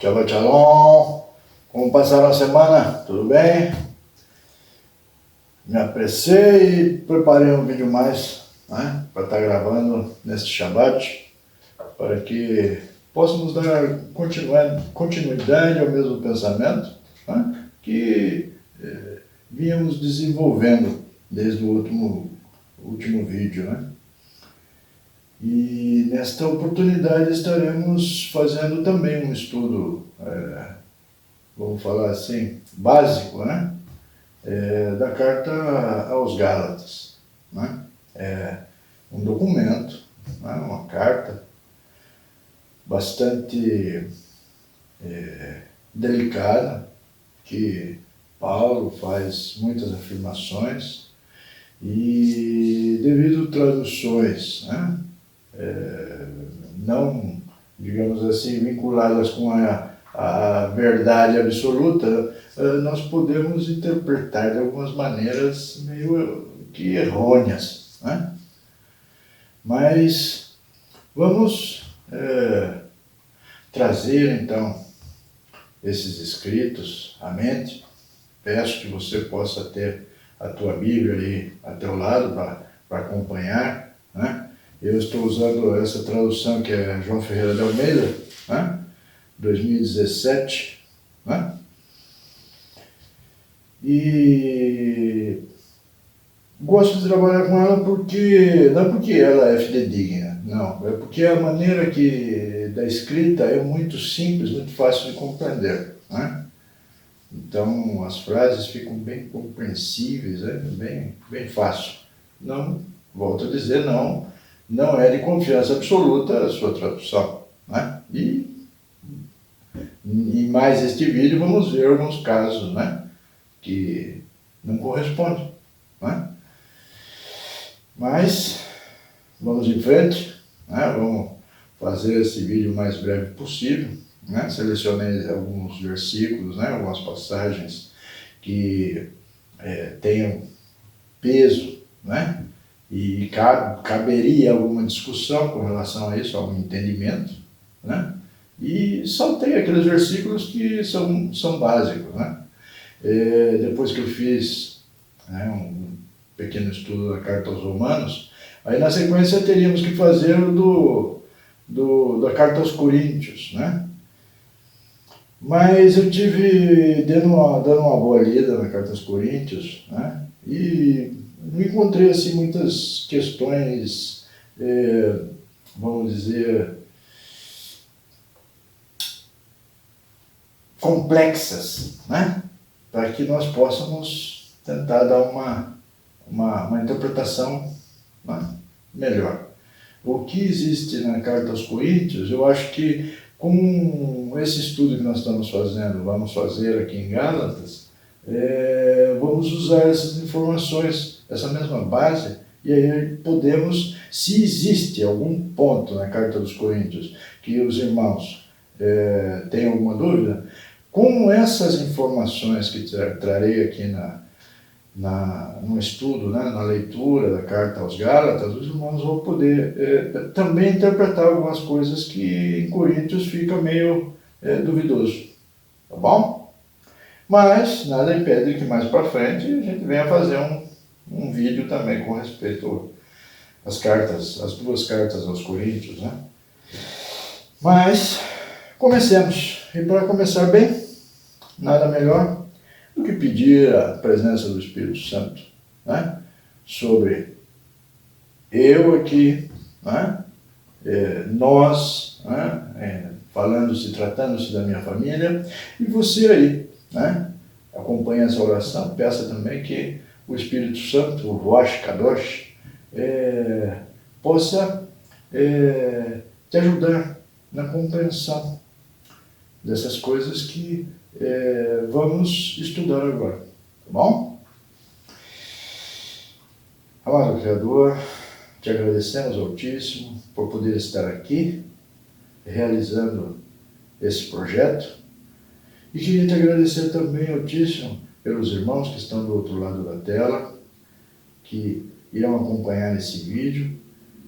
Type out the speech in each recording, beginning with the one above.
Shabbat Shalom, como passaram a semana? Tudo bem? Me apressei e preparei um vídeo mais, né, para estar gravando neste Shabbat, para que possamos dar continuidade ao mesmo pensamento, né, que vínhamos desenvolvendo desde o último vídeo, né? E nesta oportunidade estaremos fazendo também um estudo, vamos falar assim, básico, né? Da carta aos Gálatas, né? É um documento, né? Uma carta bastante delicada, que Paulo faz muitas afirmações e devido a traduções, né? Não, digamos assim, vinculadas com a verdade absoluta, nós podemos interpretar de algumas maneiras meio que errôneas, né? Mas vamos trazer então esses escritos à mente. Peço que você possa ter a tua Bíblia aí a teu lado para acompanhar, né? Eu estou usando essa tradução que é João Ferreira de Almeida, né? 2017, né? E gosto de trabalhar com ela porque, não porque ela é fidedigna, não, é porque a maneira da escrita é muito simples, muito fácil de compreender, né? Então as frases ficam bem compreensíveis, bem fácil. Não, volto a dizer, não é de confiança absoluta a sua tradução, né? E em mais este vídeo vamos ver alguns casos, né, que não correspondem, né? Mas vamos em frente, né? Vamos fazer esse vídeo o mais breve possível, né? Selecionei alguns versículos, né, algumas passagens que tenham peso, né? E caberia alguma discussão com relação a isso, algum entendimento, né? E saltei aqueles versículos que são básicos, né? Depois que eu fiz, né, um pequeno estudo da Carta aos Romanos, aí na sequência teríamos que fazer da Carta aos Coríntios, né? Mas eu tive dando uma boa lida na Carta aos Coríntios, né? E não encontrei assim muitas questões, vamos dizer, complexas, né? Para que nós possamos tentar dar uma interpretação, né, melhor. O que existe na Carta aos Coríntios, eu acho que com esse estudo que nós estamos fazendo, vamos fazer aqui em Gálatas, vamos usar essas informações, essa mesma base, e aí podemos, se existe algum ponto na Carta dos Coríntios que os irmãos têm alguma dúvida, com essas informações que trarei aqui no estudo, né, na leitura da Carta aos Gálatas, os irmãos vão poder também interpretar algumas coisas que em Coríntios fica meio duvidoso, tá bom? Mas nada impede que mais para frente a gente venha fazer um vídeo também com respeito às duas cartas aos Coríntios, né? Mas comecemos. E para começar bem, nada melhor do que pedir a presença do Espírito Santo, né, sobre eu aqui, né, nós, né, tratando-se da minha família, e você aí, né, acompanhe essa oração. Peça também que o Espírito Santo, o Ruach Kadosh, possa te ajudar na compreensão dessas coisas que vamos estudar agora, tá bom? Amado Criador, te agradecemos, Altíssimo, por poder estar aqui, realizando esse projeto, e queria te agradecer também, Altíssimo, pelos irmãos que estão do outro lado da tela, que irão acompanhar esse vídeo,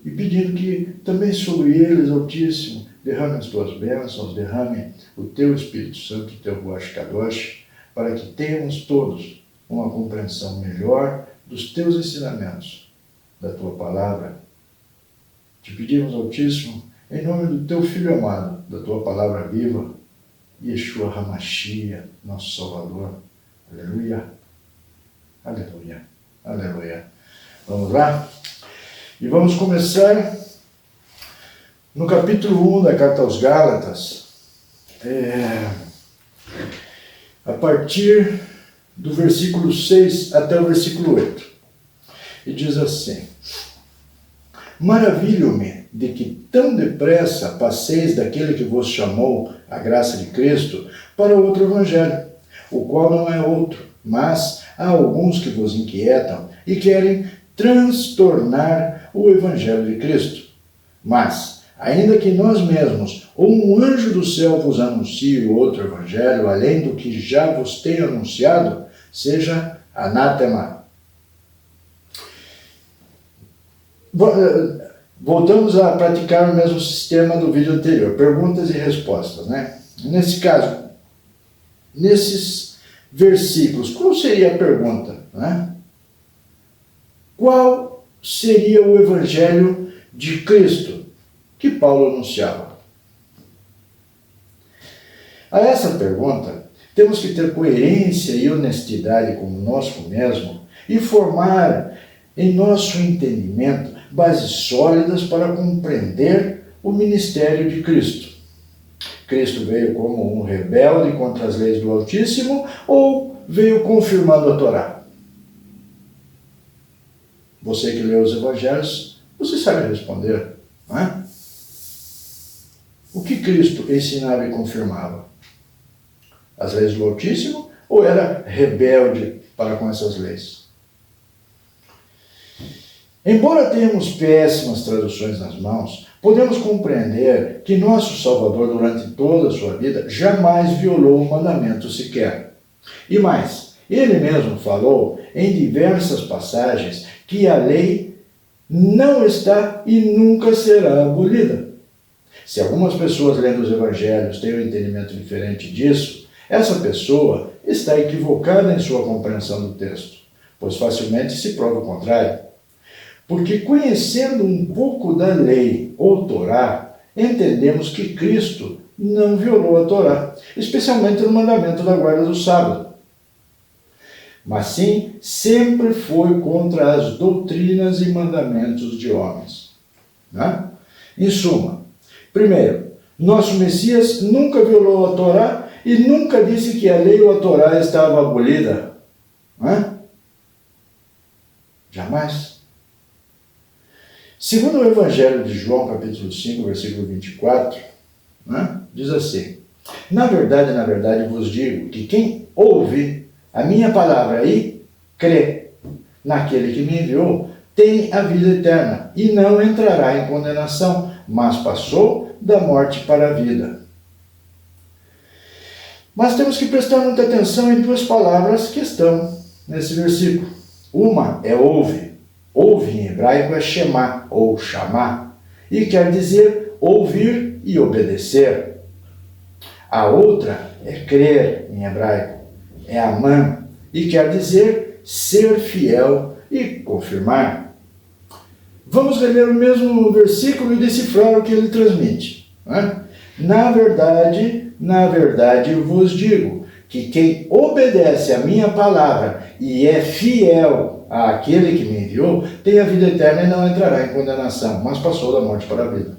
e pedindo que também sobre eles, Altíssimo, derrame as tuas bênçãos, derrame o teu Espírito Santo, o teu Ruach Kadosh, para que tenhamos todos uma compreensão melhor dos teus ensinamentos, da tua palavra. Te pedimos, Altíssimo, em nome do teu Filho amado, da tua palavra viva, Yeshua HaMashiach, nosso Salvador. Aleluia, aleluia, aleluia. Vamos lá? E vamos começar no capítulo 1 da Carta aos Gálatas, a partir do versículo 6 até o versículo 8. E diz assim: Maravilho-me de que tão depressa passeis daquele que vos chamou a graça de Cristo para outro evangelho, o qual não é outro, mas há alguns que vos inquietam e querem transtornar o evangelho de Cristo. Mas, ainda que nós mesmos ou um anjo do céu vos anuncie outro evangelho, além do que já vos tenho anunciado, seja anátema. Voltamos a praticar o mesmo sistema do vídeo anterior, perguntas e respostas, né? Nesse caso, nesses versículos, qual seria a pergunta, né? Qual seria o evangelho de Cristo que Paulo anunciava? A essa pergunta, temos que ter coerência e honestidade conosco mesmo e formar em nosso entendimento bases sólidas para compreender o ministério de Cristo. Cristo veio como um rebelde contra as leis do Altíssimo ou veio confirmando a Torá? Você que lê os evangelhos, você sabe responder, não é? O que Cristo ensinava e confirmava? As leis do Altíssimo ou era rebelde para com essas leis? Embora tenhamos péssimas traduções nas mãos, podemos compreender que nosso Salvador, durante toda a sua vida, jamais violou um mandamento sequer. E mais, ele mesmo falou em diversas passagens que a lei não está e nunca será abolida. Se algumas pessoas lendo os evangelhos têm um entendimento diferente disso, essa pessoa está equivocada em sua compreensão do texto, pois facilmente se prova o contrário. Porque conhecendo um pouco da lei ou Torá, entendemos que Cristo não violou a Torá, especialmente no mandamento da guarda do sábado. Mas sim, sempre foi contra as doutrinas e mandamentos de homens. Né? Em suma, primeiro, nosso Messias nunca violou a Torá e nunca disse que a lei ou a Torá estava abolida. Né? Jamais. Segundo o Evangelho de João, capítulo 5, versículo 24, né, diz assim: na verdade vos digo que quem ouve a minha palavra e crê naquele que me enviou, tem a vida eterna e não entrará em condenação, mas passou da morte para a vida. Mas temos que prestar muita atenção em duas palavras que estão nesse versículo. Uma é ouve. Ouve em hebraico é shema ou chamar, e quer dizer ouvir e obedecer. A outra é crer em hebraico, é aman, e quer dizer ser fiel e confirmar. Vamos reler o mesmo versículo e decifrar o que ele transmite. Né? Na verdade vos digo que quem obedece a minha palavra e é fiel àquele que me enviou, tem a vida eterna e não entrará em condenação, mas passou da morte para a vida.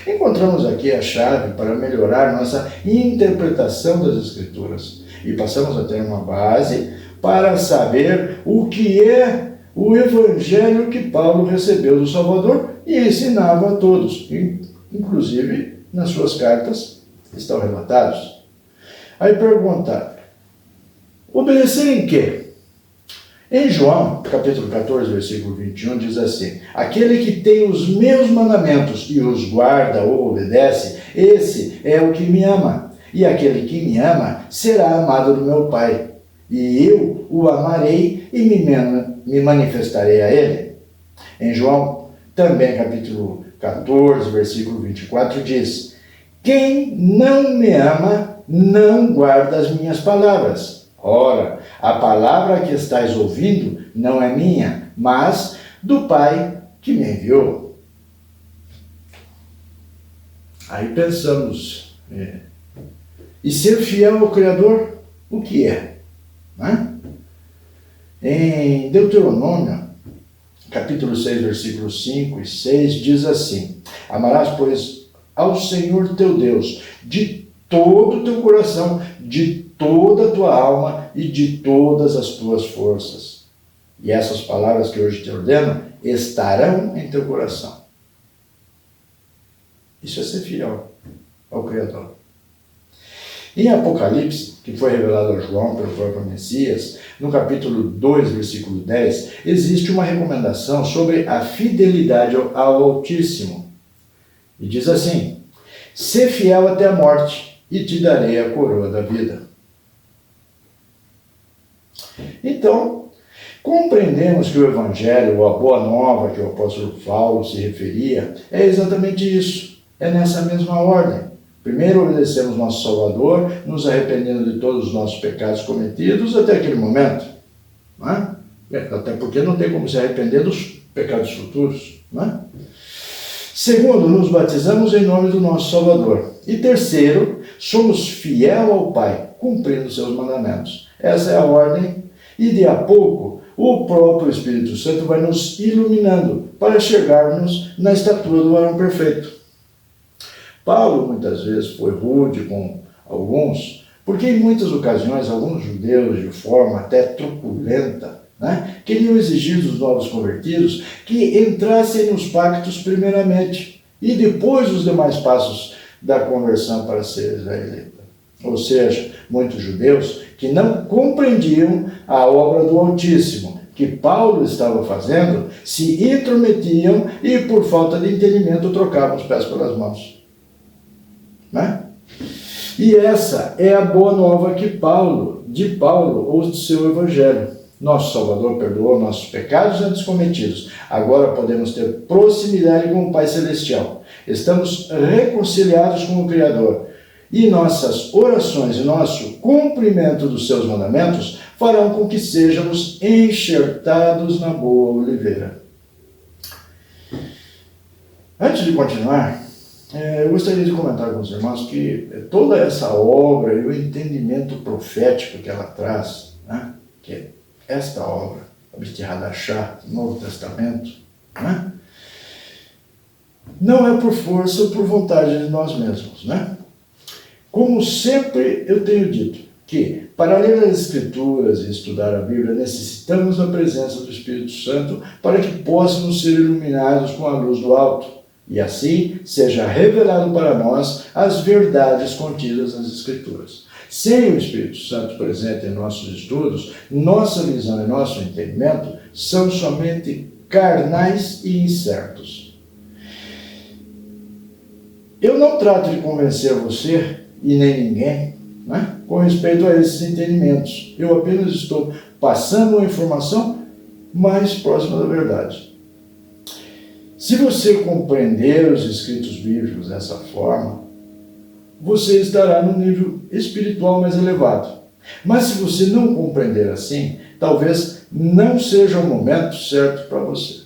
Encontramos aqui a chave para melhorar nossa interpretação das Escrituras e passamos a ter uma base para saber o que é o Evangelho que Paulo recebeu do Salvador e ensinava a todos, inclusive nas suas cartas estão relatados. Aí pergunta, obedecer em quê? Em João, capítulo 14, versículo 21, diz assim: aquele que tem os meus mandamentos e os guarda ou obedece, esse é o que me ama. E aquele que me ama será amado do meu Pai. E eu o amarei e me manifestarei a ele. Em João, também capítulo 14, versículo 24, diz: Quem não me ama, não guarda as minhas palavras. Ora, a palavra que estáis ouvindo não é minha, mas do Pai que me enviou. Aí pensamos, e ser fiel ao Criador, o que é? Né? Em Deuteronômio, capítulo 6, versículos 5 e 6, diz assim: amarás, pois, ao Senhor teu Deus de todo o teu coração, de toda a tua alma e de todas as tuas forças. E essas palavras que hoje te ordeno estarão em teu coração. Isso é ser fiel ao Criador. Em Apocalipse, que foi revelado a João pelo próprio Messias, no capítulo 2, versículo 10, existe uma recomendação sobre a fidelidade ao Altíssimo. E diz assim: sê fiel até a morte, e te darei a coroa da vida. Então, compreendemos que o Evangelho, ou a Boa Nova que o apóstolo Paulo se referia, é exatamente isso. É nessa mesma ordem. Primeiro obedecemos nosso Salvador, nos arrependendo de todos os nossos pecados cometidos até aquele momento. Não é? Até porque não tem como se arrepender dos pecados futuros. Não é? Segundo, nos batizamos em nome do nosso Salvador. E terceiro, somos fiel ao Pai, cumprindo seus mandamentos. Essa é a ordem, e de a pouco o próprio Espírito Santo vai nos iluminando para chegarmos na estatura do varão perfeito. Paulo muitas vezes foi rude com alguns, porque em muitas ocasiões alguns judeus, de forma até truculenta, queriam exigir dos novos convertidos que entrassem nos pactos primeiramente e depois os demais passos da conversão para ser israelita. Ou seja, muitos judeus que não compreendiam a obra do Altíssimo que Paulo estava fazendo, se intrometiam e por falta de entendimento trocavam os pés pelas mãos. E essa é a boa nova de Paulo, ou do seu Evangelho. Nosso Salvador perdoou nossos pecados antes cometidos. Agora podemos ter proximidade com o Pai Celestial. Estamos reconciliados com o Criador. E nossas orações e nosso cumprimento dos seus mandamentos farão com que sejamos enxertados na boa oliveira. Antes de continuar, eu gostaria de comentar com os irmãos que toda essa obra e o entendimento profético que ela traz, que é esta obra, a Brit Hadashah, do Novo Testamento, não é por força ou por vontade de nós mesmos. Como sempre eu tenho dito, que para ler as Escrituras e estudar a Bíblia necessitamos da presença do Espírito Santo para que possamos ser iluminados com a luz do alto. E assim seja revelado para nós as verdades contidas nas Escrituras. Sem o Espírito Santo presente em nossos estudos, nossa visão e nosso entendimento são somente carnais e incertos. Eu não trato de convencer você e nem ninguém com respeito a esses entendimentos. Eu apenas estou passando uma informação mais próxima da verdade. Se você compreender os escritos bíblicos dessa forma, você estará num nível espiritual mais elevado. Mas se você não compreender assim, talvez não seja o momento certo para você.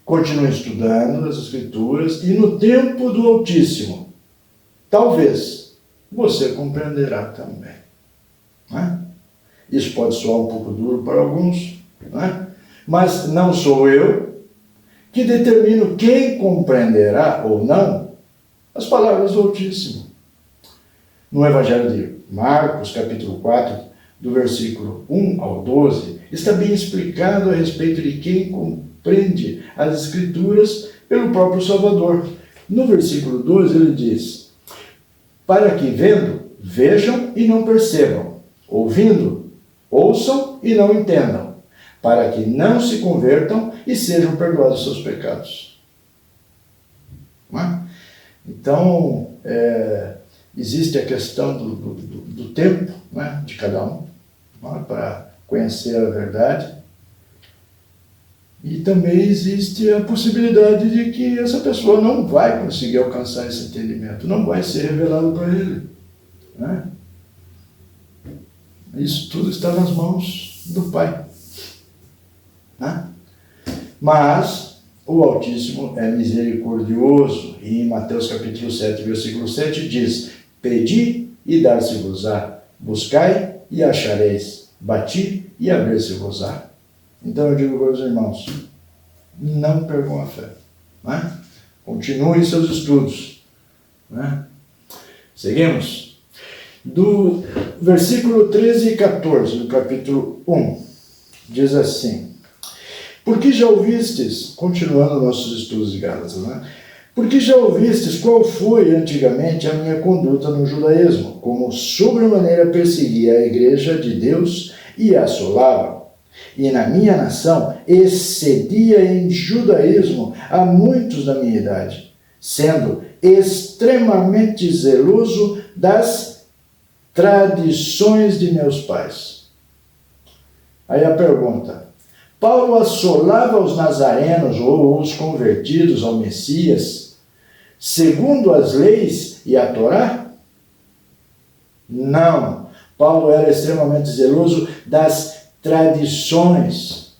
Continue estudando as Escrituras e no tempo do Altíssimo, talvez você compreenderá também. Isso pode soar um pouco duro para alguns, mas não sou eu que determino quem compreenderá ou não as palavras do Altíssimo. No Evangelho de Marcos, capítulo 4, do versículo 1 ao 12, está bem explicado a respeito de quem compreende as Escrituras pelo próprio Salvador. No versículo 12 ele diz: para que vendo, vejam e não percebam, ouvindo, ouçam e não entendam, para que não se convertam e sejam perdoados seus pecados. Então, existe a questão do tempo de cada um, para conhecer a verdade. E também existe a possibilidade de que essa pessoa não vai conseguir alcançar esse entendimento, não vai ser revelado para ele, né? Isso tudo está nas mãos do Pai, né? Mas o Altíssimo é misericordioso, e em Mateus capítulo 7, versículo 7 diz: pedi e dar-se-vos-á, buscai e achareis, bati e abrir-se-vos-á. Então eu digo para os irmãos, não percam a fé, né? Continuem seus estudos, né? Seguimos. Do versículo 13 e 14 do capítulo 1, diz assim: porque já ouvistes, continuando nossos estudos de Gálatas, né? Porque já ouvistes qual foi antigamente a minha conduta no judaísmo, como sobremaneira perseguia a igreja de Deus e a assolava. E na minha nação excedia em judaísmo a muitos da minha idade, sendo extremamente zeloso das tradições de meus pais. Aí a pergunta: Paulo assolava os nazarenos ou os convertidos ao Messias segundo as leis e a Torá? Não. Paulo era extremamente zeloso das tradições.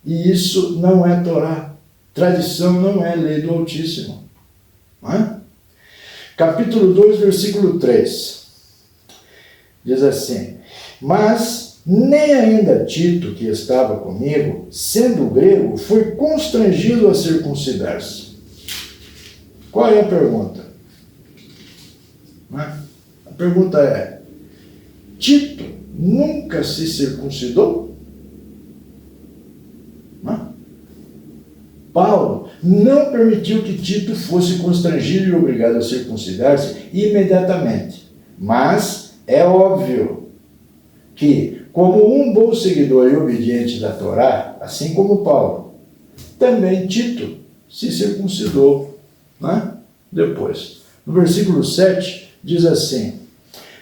E isso não é Torá. Tradição não é lei do Altíssimo. Não é? Capítulo 2, versículo 3. Diz assim: mas nem ainda Tito, que estava comigo, sendo grego, foi constrangido a circuncidar-se. Qual é a pergunta? A pergunta é: Tito nunca se circuncidou? Paulo não permitiu que Tito fosse constrangido e obrigado a circuncidar-se imediatamente. Mas é óbvio que, como um bom seguidor e obediente da Torá, assim como Paulo, também Tito se circuncidou, né? Depois. No versículo 7 diz assim: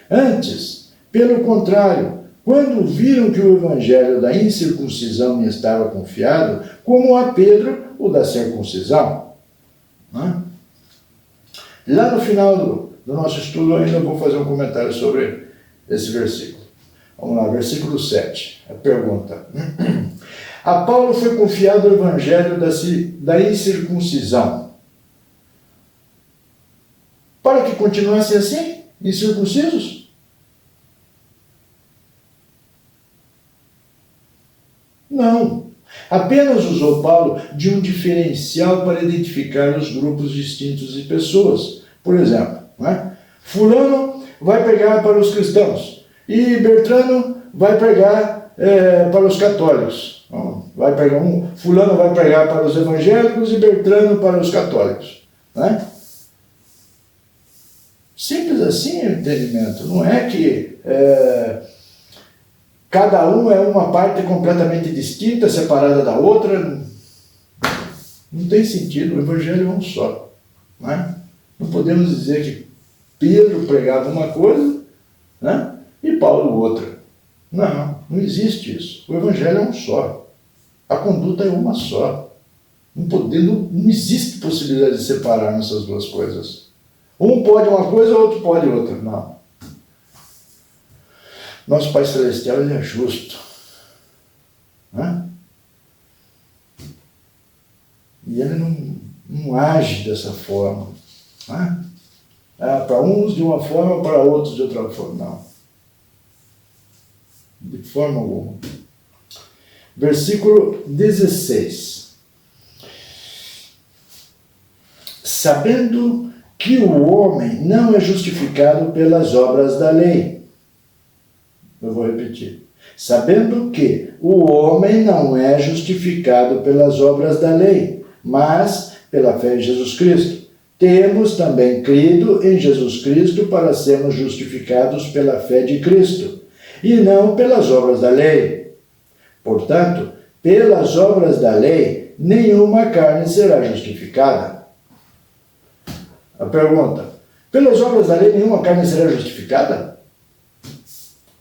antes, pelo contrário, quando viram que o evangelho da incircuncisão me estava confiado, como a Pedro o da circuncisão. Né? Lá no final do nosso estudo eu ainda vou fazer um comentário sobre esse versículo. Vamos lá, versículo 7. A pergunta: a Paulo foi confiado o evangelho da incircuncisão, para que continuassem assim, incircuncisos? Não. Apenas usou Paulo de um diferencial para identificar os grupos distintos de pessoas. Por exemplo, né? Fulano vai pregar para os cristãos e Bertrano vai pregar para os católicos. Fulano vai pregar para os evangélicos e Bertrano para os católicos. Né? Simples assim é o entendimento. Não é que cada um é uma parte completamente distinta, separada da outra. Não tem sentido, o evangelho é um só. Né? Não podemos dizer que Pedro pregava uma coisa, né? E Paulo outra. Não existe isso. O evangelho é um só. A conduta é uma só. Não existe possibilidade de separar essas duas coisas. Um pode uma coisa, outro pode outra. Não. Nosso Pai Celestial, ele é justo. Né? E ele não age dessa forma. Né? Para uns de uma forma, para outros de outra forma. Não. De forma alguma. Versículo 16. Sabendo que o homem não é justificado pelas obras da lei. Eu vou repetir. Sabendo que o homem não é justificado pelas obras da lei, mas pela fé em Jesus Cristo. Temos também crido em Jesus Cristo para sermos justificados pela fé de Cristo, e não pelas obras da lei. Portanto, pelas obras da lei, nenhuma carne será justificada. A pergunta: pelas obras da lei, nenhuma carne será justificada?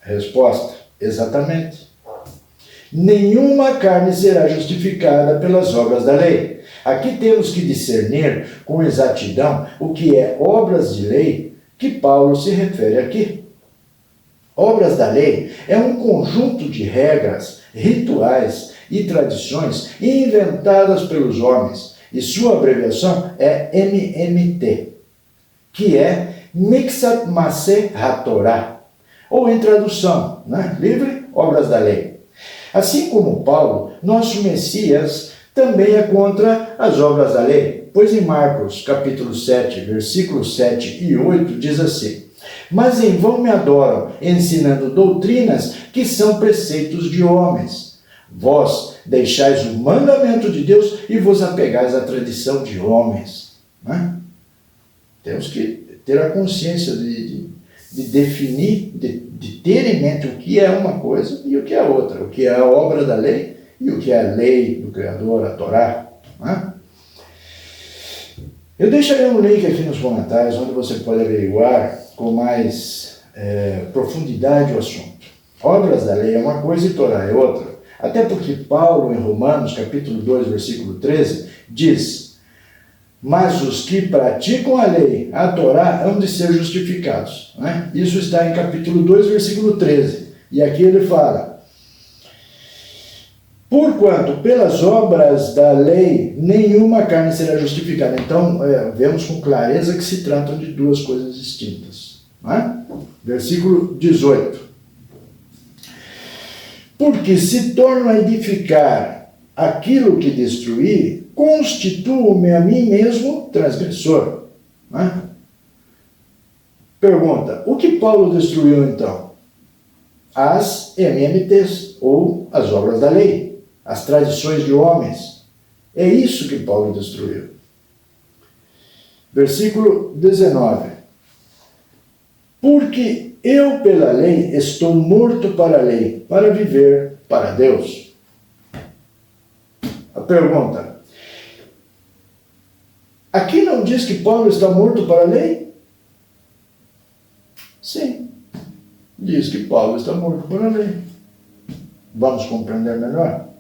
Resposta: exatamente. nenhuma carne será justificada pelas obras da lei. Aqui temos que discernir com exatidão o que é obras de lei que Paulo se refere aqui. Obras da lei é um conjunto de regras, rituais e tradições inventadas pelos homens, e sua abreviação é MMT, que é Mixat Maseh HaTorah, ou em tradução, livre, obras da lei. Assim como Paulo, nosso Messias também é contra as obras da lei, pois em Marcos, capítulo 7, versículos 7 e 8, diz assim: mas em vão me adoram, ensinando doutrinas que são preceitos de homens. Vós deixais o mandamento de Deus e vos apegais à tradição de homens. Temos que ter a consciência de definir, de ter em mente o que é uma coisa e o que é outra, o que é a obra da lei e o que é a lei do Criador, a Torá. Eu deixarei um link aqui nos comentários onde você pode averiguar com mais profundidade o assunto. Obras da lei é uma coisa e Torá é outra. Até porque Paulo, em Romanos, capítulo 2, versículo 13, diz: mas os que praticam a lei, a Torá, hão de ser justificados. Isso está em capítulo 2, versículo 13. E aqui ele fala: porquanto pelas obras da lei nenhuma carne será justificada. Então, vemos com clareza que se tratam de duas coisas distintas. Versículo 18. Porque se torno a edificar aquilo que destruí, constituo-me a mim mesmo transgressor. Pergunta: o que Paulo destruiu então? As MMTs, ou as obras da lei, as tradições de homens. É isso que Paulo destruiu. Versículo 19. Porque eu, pela lei, estou morto para a lei, para viver para Deus. A pergunta: aqui não diz que Paulo está morto para a lei? Sim, diz que Paulo está morto para a lei. Vamos compreender melhor?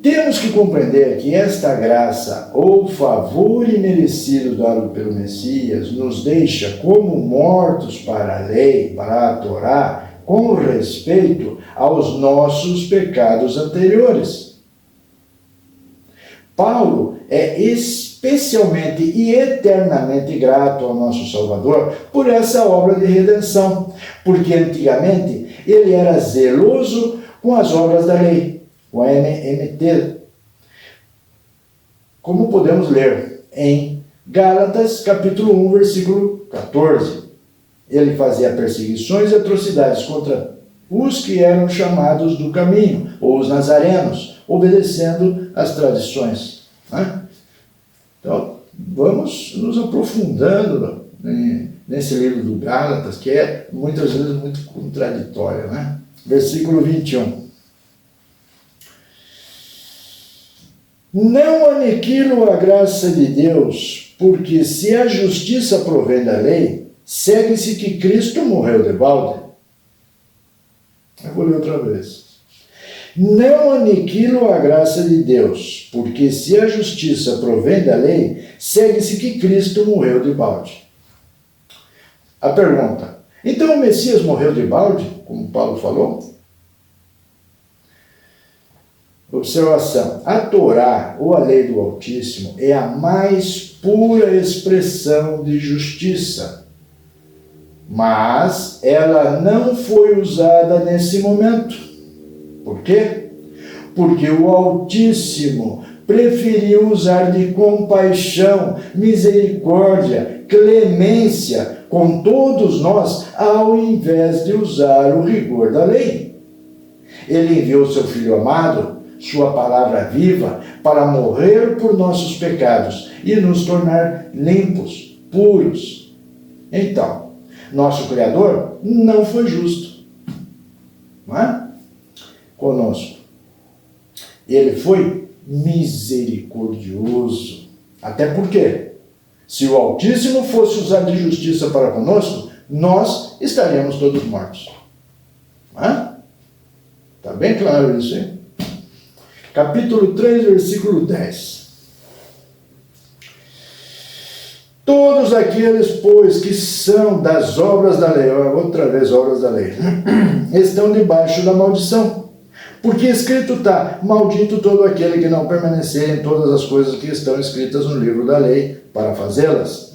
Temos que compreender que esta graça ou favor imerecido dado pelo Messias nos deixa como mortos para a lei, para a Torá, com respeito aos nossos pecados anteriores. Paulo é especialmente e eternamente grato ao nosso Salvador por essa obra de redenção, porque antigamente ele era zeloso com as obras da lei, o MMT, como podemos ler em Gálatas, capítulo 1, versículo 14. Ele fazia perseguições e atrocidades contra os que eram chamados do caminho, ou os nazarenos, obedecendo às tradições. Então, vamos nos aprofundando nesse livro do Gálatas, que é muitas vezes muito contraditório. Versículo 21. Não aniquilo a graça de Deus, porque se a justiça provém da lei, segue-se que Cristo morreu de balde. Eu vou ler outra vez. Não aniquilo a graça de Deus, porque se a justiça provém da lei, segue-se que Cristo morreu de balde. A pergunta: então o Messias morreu de balde, como Paulo falou? Observação: a Torá, ou a lei do Altíssimo, é a mais pura expressão de justiça. Mas ela não foi usada nesse momento. Por quê? Porque o Altíssimo preferiu usar de compaixão, misericórdia, clemência com todos nós, ao invés de usar o rigor da lei. Ele enviou seu Filho amado, sua palavra viva, para morrer por nossos pecados e nos tornar limpos, puros. Então, nosso Criador não foi justo, conosco. Ele foi misericordioso. Até porque, se o Altíssimo fosse usar de justiça para conosco, nós estaríamos todos mortos. Está bem claro isso, hein? Capítulo 3, versículo 10. Todos aqueles, pois, que são das obras da lei, outra vez obras da lei, estão debaixo da maldição. Porque escrito está, maldito todo aquele que não permanecer em todas as coisas que estão escritas no livro da lei, para fazê-las.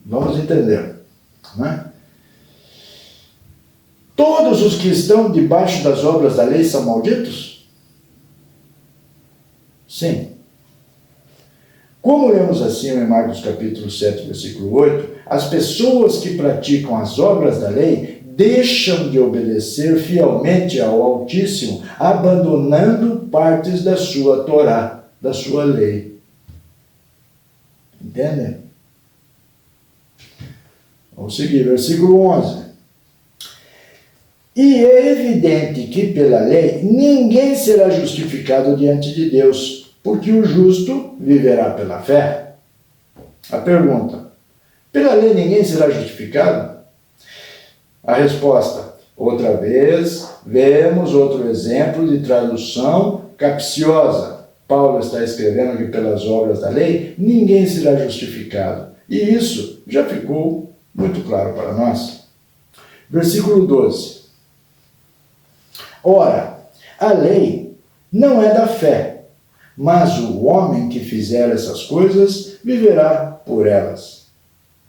Vamos entender, né? Todos os que estão debaixo das obras da lei são malditos? Sim. Como lemos assim em Marcos capítulo 7, versículo 8, as pessoas que praticam as obras da lei deixam de obedecer fielmente ao Altíssimo, abandonando partes da sua Torá, da sua lei. Entendem? Vamos seguir, versículo 11. E é evidente que pela lei ninguém será justificado diante de Deus, porque o justo viverá pela fé. A pergunta: pela lei ninguém será justificado? A resposta: outra vez, vemos outro exemplo de tradução capciosa. Paulo está escrevendo que pelas obras da lei ninguém será justificado. E isso já ficou muito claro para nós. Versículo 12. Ora, a lei não é da fé, mas o homem que fizer essas coisas viverá por elas.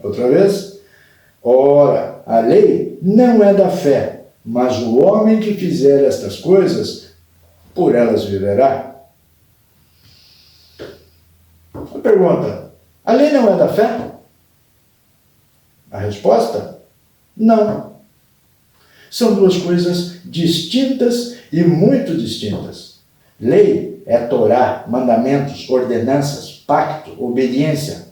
Outra vez. Ora, a lei não é da fé, mas o homem que fizer estas coisas, por elas viverá. A pergunta: a lei não é da fé? A resposta: não. São duas coisas distintas e muito distintas. Lei é Torá, mandamentos, ordenanças, pacto, obediência.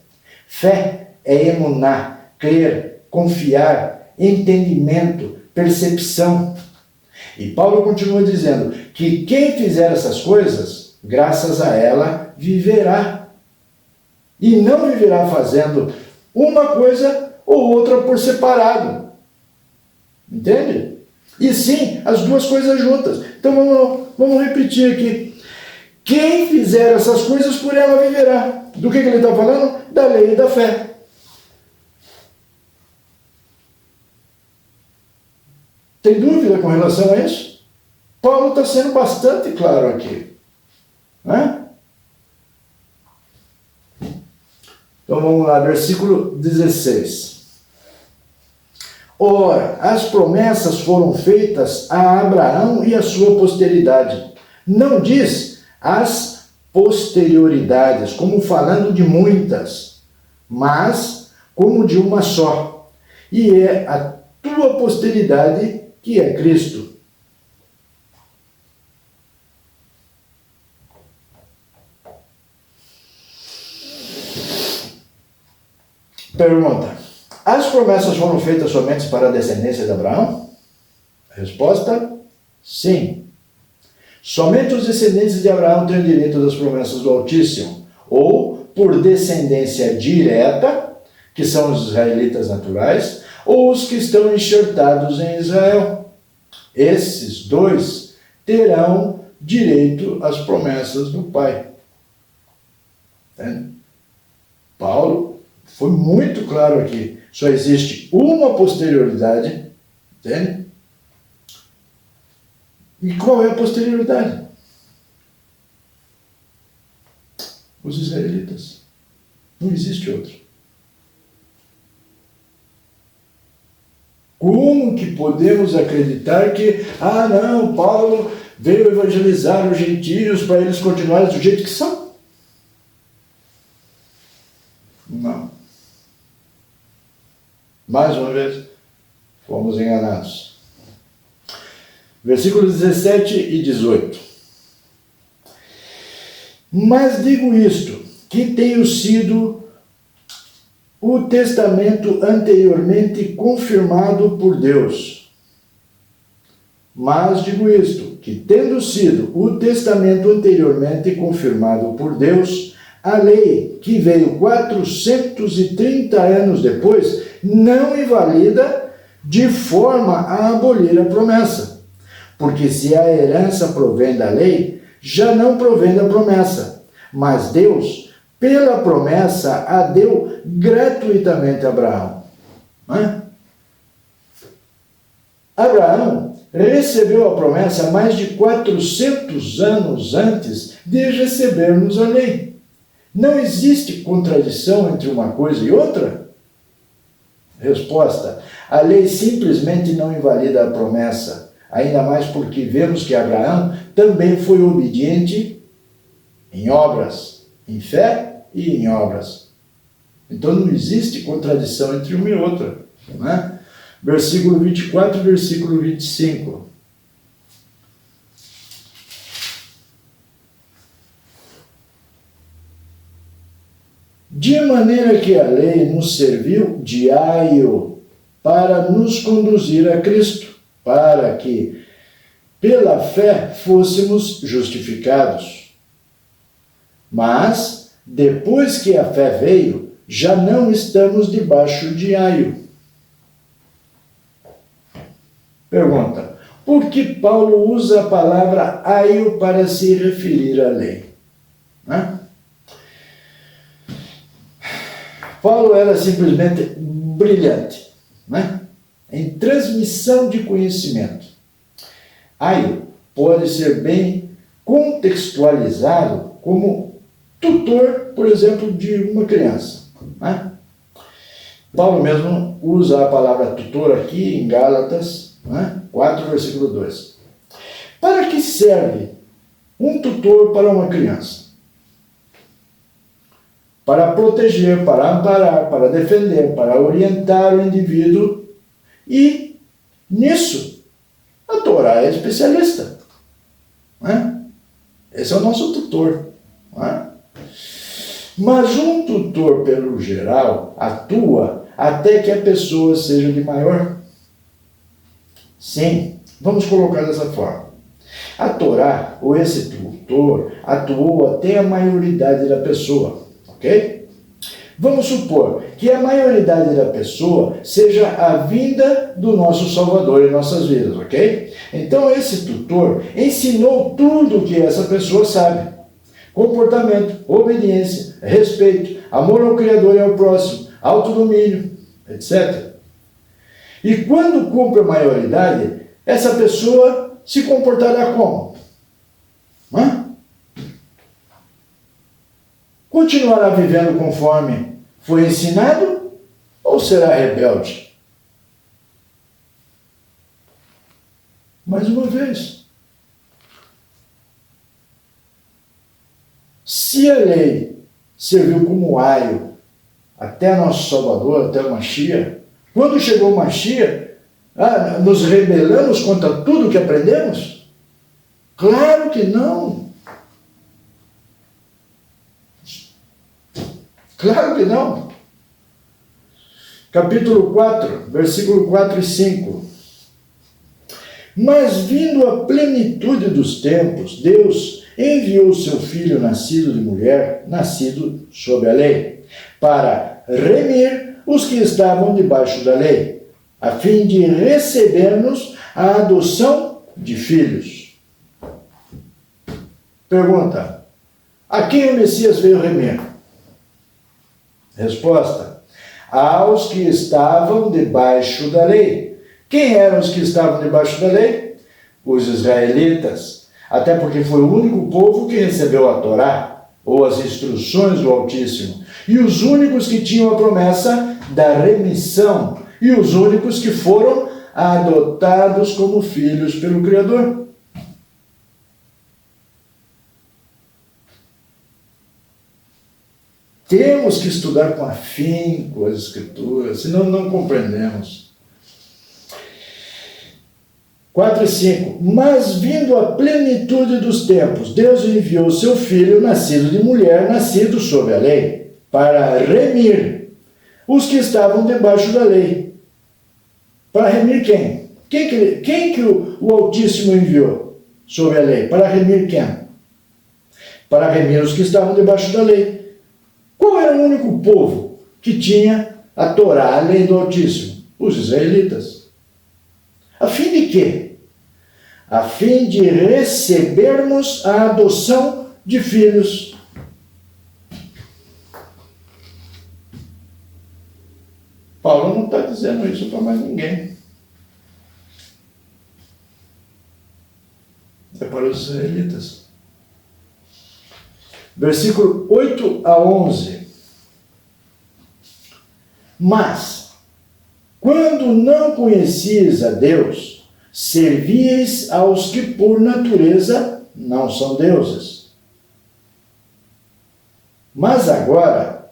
Fé é emuná, crer, confiar, entendimento, percepção. E Paulo continua dizendo que quem fizer essas coisas, graças a ela, viverá. E não viverá fazendo uma coisa ou outra por separado. Entende? E sim, as duas coisas juntas. Então vamos repetir aqui. Quem fizer essas coisas, por ela viverá. Do que ele está falando? Da lei e da fé. Tem dúvida com relação a isso? Paulo está sendo bastante claro aqui. Né? Então vamos lá, versículo 16. Ora, as promessas foram feitas a Abraão e a sua posteridade. Não diz as posterioridades, como falando de muitas, mas como de uma só. E é a tua posteridade que é Cristo. Pergunta: as promessas foram feitas somente para a descendência de Abraão? Resposta: sim. Somente os descendentes de Abraão têm direito das promessas do Altíssimo, ou por descendência direta, que são os israelitas naturais, ou os que estão enxertados em Israel. Esses dois terão direito às promessas do Pai. Entende? Paulo foi muito claro aqui. Só existe uma posterioridade, entende? E qual é a posterioridade? Os israelitas. Não existe outro. Como que podemos acreditar que, não, Paulo veio evangelizar os gentios para eles continuarem do jeito que são? Não. Mais uma vez, fomos enganados. Versículos 17 e 18. Mas digo isto, que tenho sido o testamento anteriormente confirmado por Deus. Mas digo isto, que tendo sido o testamento anteriormente confirmado por Deus, a lei que veio 430 anos depois não invalida de forma a abolir a promessa. Porque se a herança provém da lei, já não provém da promessa. Mas Deus, pela promessa, a deu gratuitamente a Abraão. Não é? Abraão recebeu a promessa mais de 400 anos antes de recebermos a lei. Não existe contradição entre uma coisa e outra? Resposta: a lei simplesmente não invalida a promessa, ainda mais porque vemos que Abraão também foi obediente em obras, em fé e em obras. Então não existe contradição entre uma e outra, não é? Versículo 24 e versículo 25. De maneira que a lei nos serviu de aio para nos conduzir a Cristo, para que, pela fé, fôssemos justificados. Mas, depois que a fé veio, já não estamos debaixo de aio. Pergunta: por que Paulo usa a palavra aio para se referir à lei? Paulo era simplesmente brilhante, em transmissão de conhecimento. Aio pode ser bem contextualizado como tutor, por exemplo, de uma criança. Paulo mesmo usa a palavra tutor aqui em Gálatas 4, versículo 2. Para que serve um tutor para uma criança? Para proteger, para amparar, para defender, para orientar o indivíduo. E, nisso, a Torá é especialista. Esse é o nosso tutor. Mas um tutor, pelo geral, atua até que a pessoa seja de maior. Sim, vamos colocar dessa forma. A Torá, ou esse tutor, atuou até a maioridade da pessoa. Ok? Vamos supor que a maioridade da pessoa seja a vinda do nosso Salvador em nossas vidas, ok? Então esse tutor ensinou tudo o que essa pessoa sabe. Comportamento, obediência, respeito, amor ao Criador e ao próximo, autodomínio, etc. E quando cumpre a maioridade, essa pessoa se comportará como? Continuará vivendo conforme foi ensinado ou será rebelde? Mais uma vez, se a lei serviu como aio até nosso Salvador, até o Mashiach, quando chegou o Mashiach, nos rebelamos contra tudo que aprendemos? Claro que não. Claro que não. Capítulo 4, versículo 4 e 5. Mas vindo a plenitude dos tempos, Deus enviou seu Filho nascido de mulher, nascido sob a lei, para remir os que estavam debaixo da lei, a fim de recebermos a adoção de filhos. Pergunta: a quem o Messias veio remir? Resposta: aos que estavam debaixo da lei. Quem eram os que estavam debaixo da lei? Os israelitas, até porque foi o único povo que recebeu a Torá, ou as instruções do Altíssimo, e os únicos que tinham a promessa da remissão, e os únicos que foram adotados como filhos pelo Criador. Temos que estudar com afinco as Escrituras, senão não compreendemos. 4 e 5. Mas vindo a plenitude dos tempos, Deus enviou seu Filho, nascido de mulher, nascido sob a lei, para remir os que estavam debaixo da lei. Para remir quem? Quem que o Altíssimo enviou sob a lei? Para remir quem? Para remir os que estavam debaixo da lei. Qual era o único povo que tinha a Torá, a lei do Altíssimo? Os israelitas. A fim de quê? A fim de recebermos a adoção de filhos. Paulo não está dizendo isso para mais ninguém. É para os israelitas. Versículo 8 a 11. Mas, quando não conhecias a Deus, servíeis aos que por natureza não são deuses. Mas agora,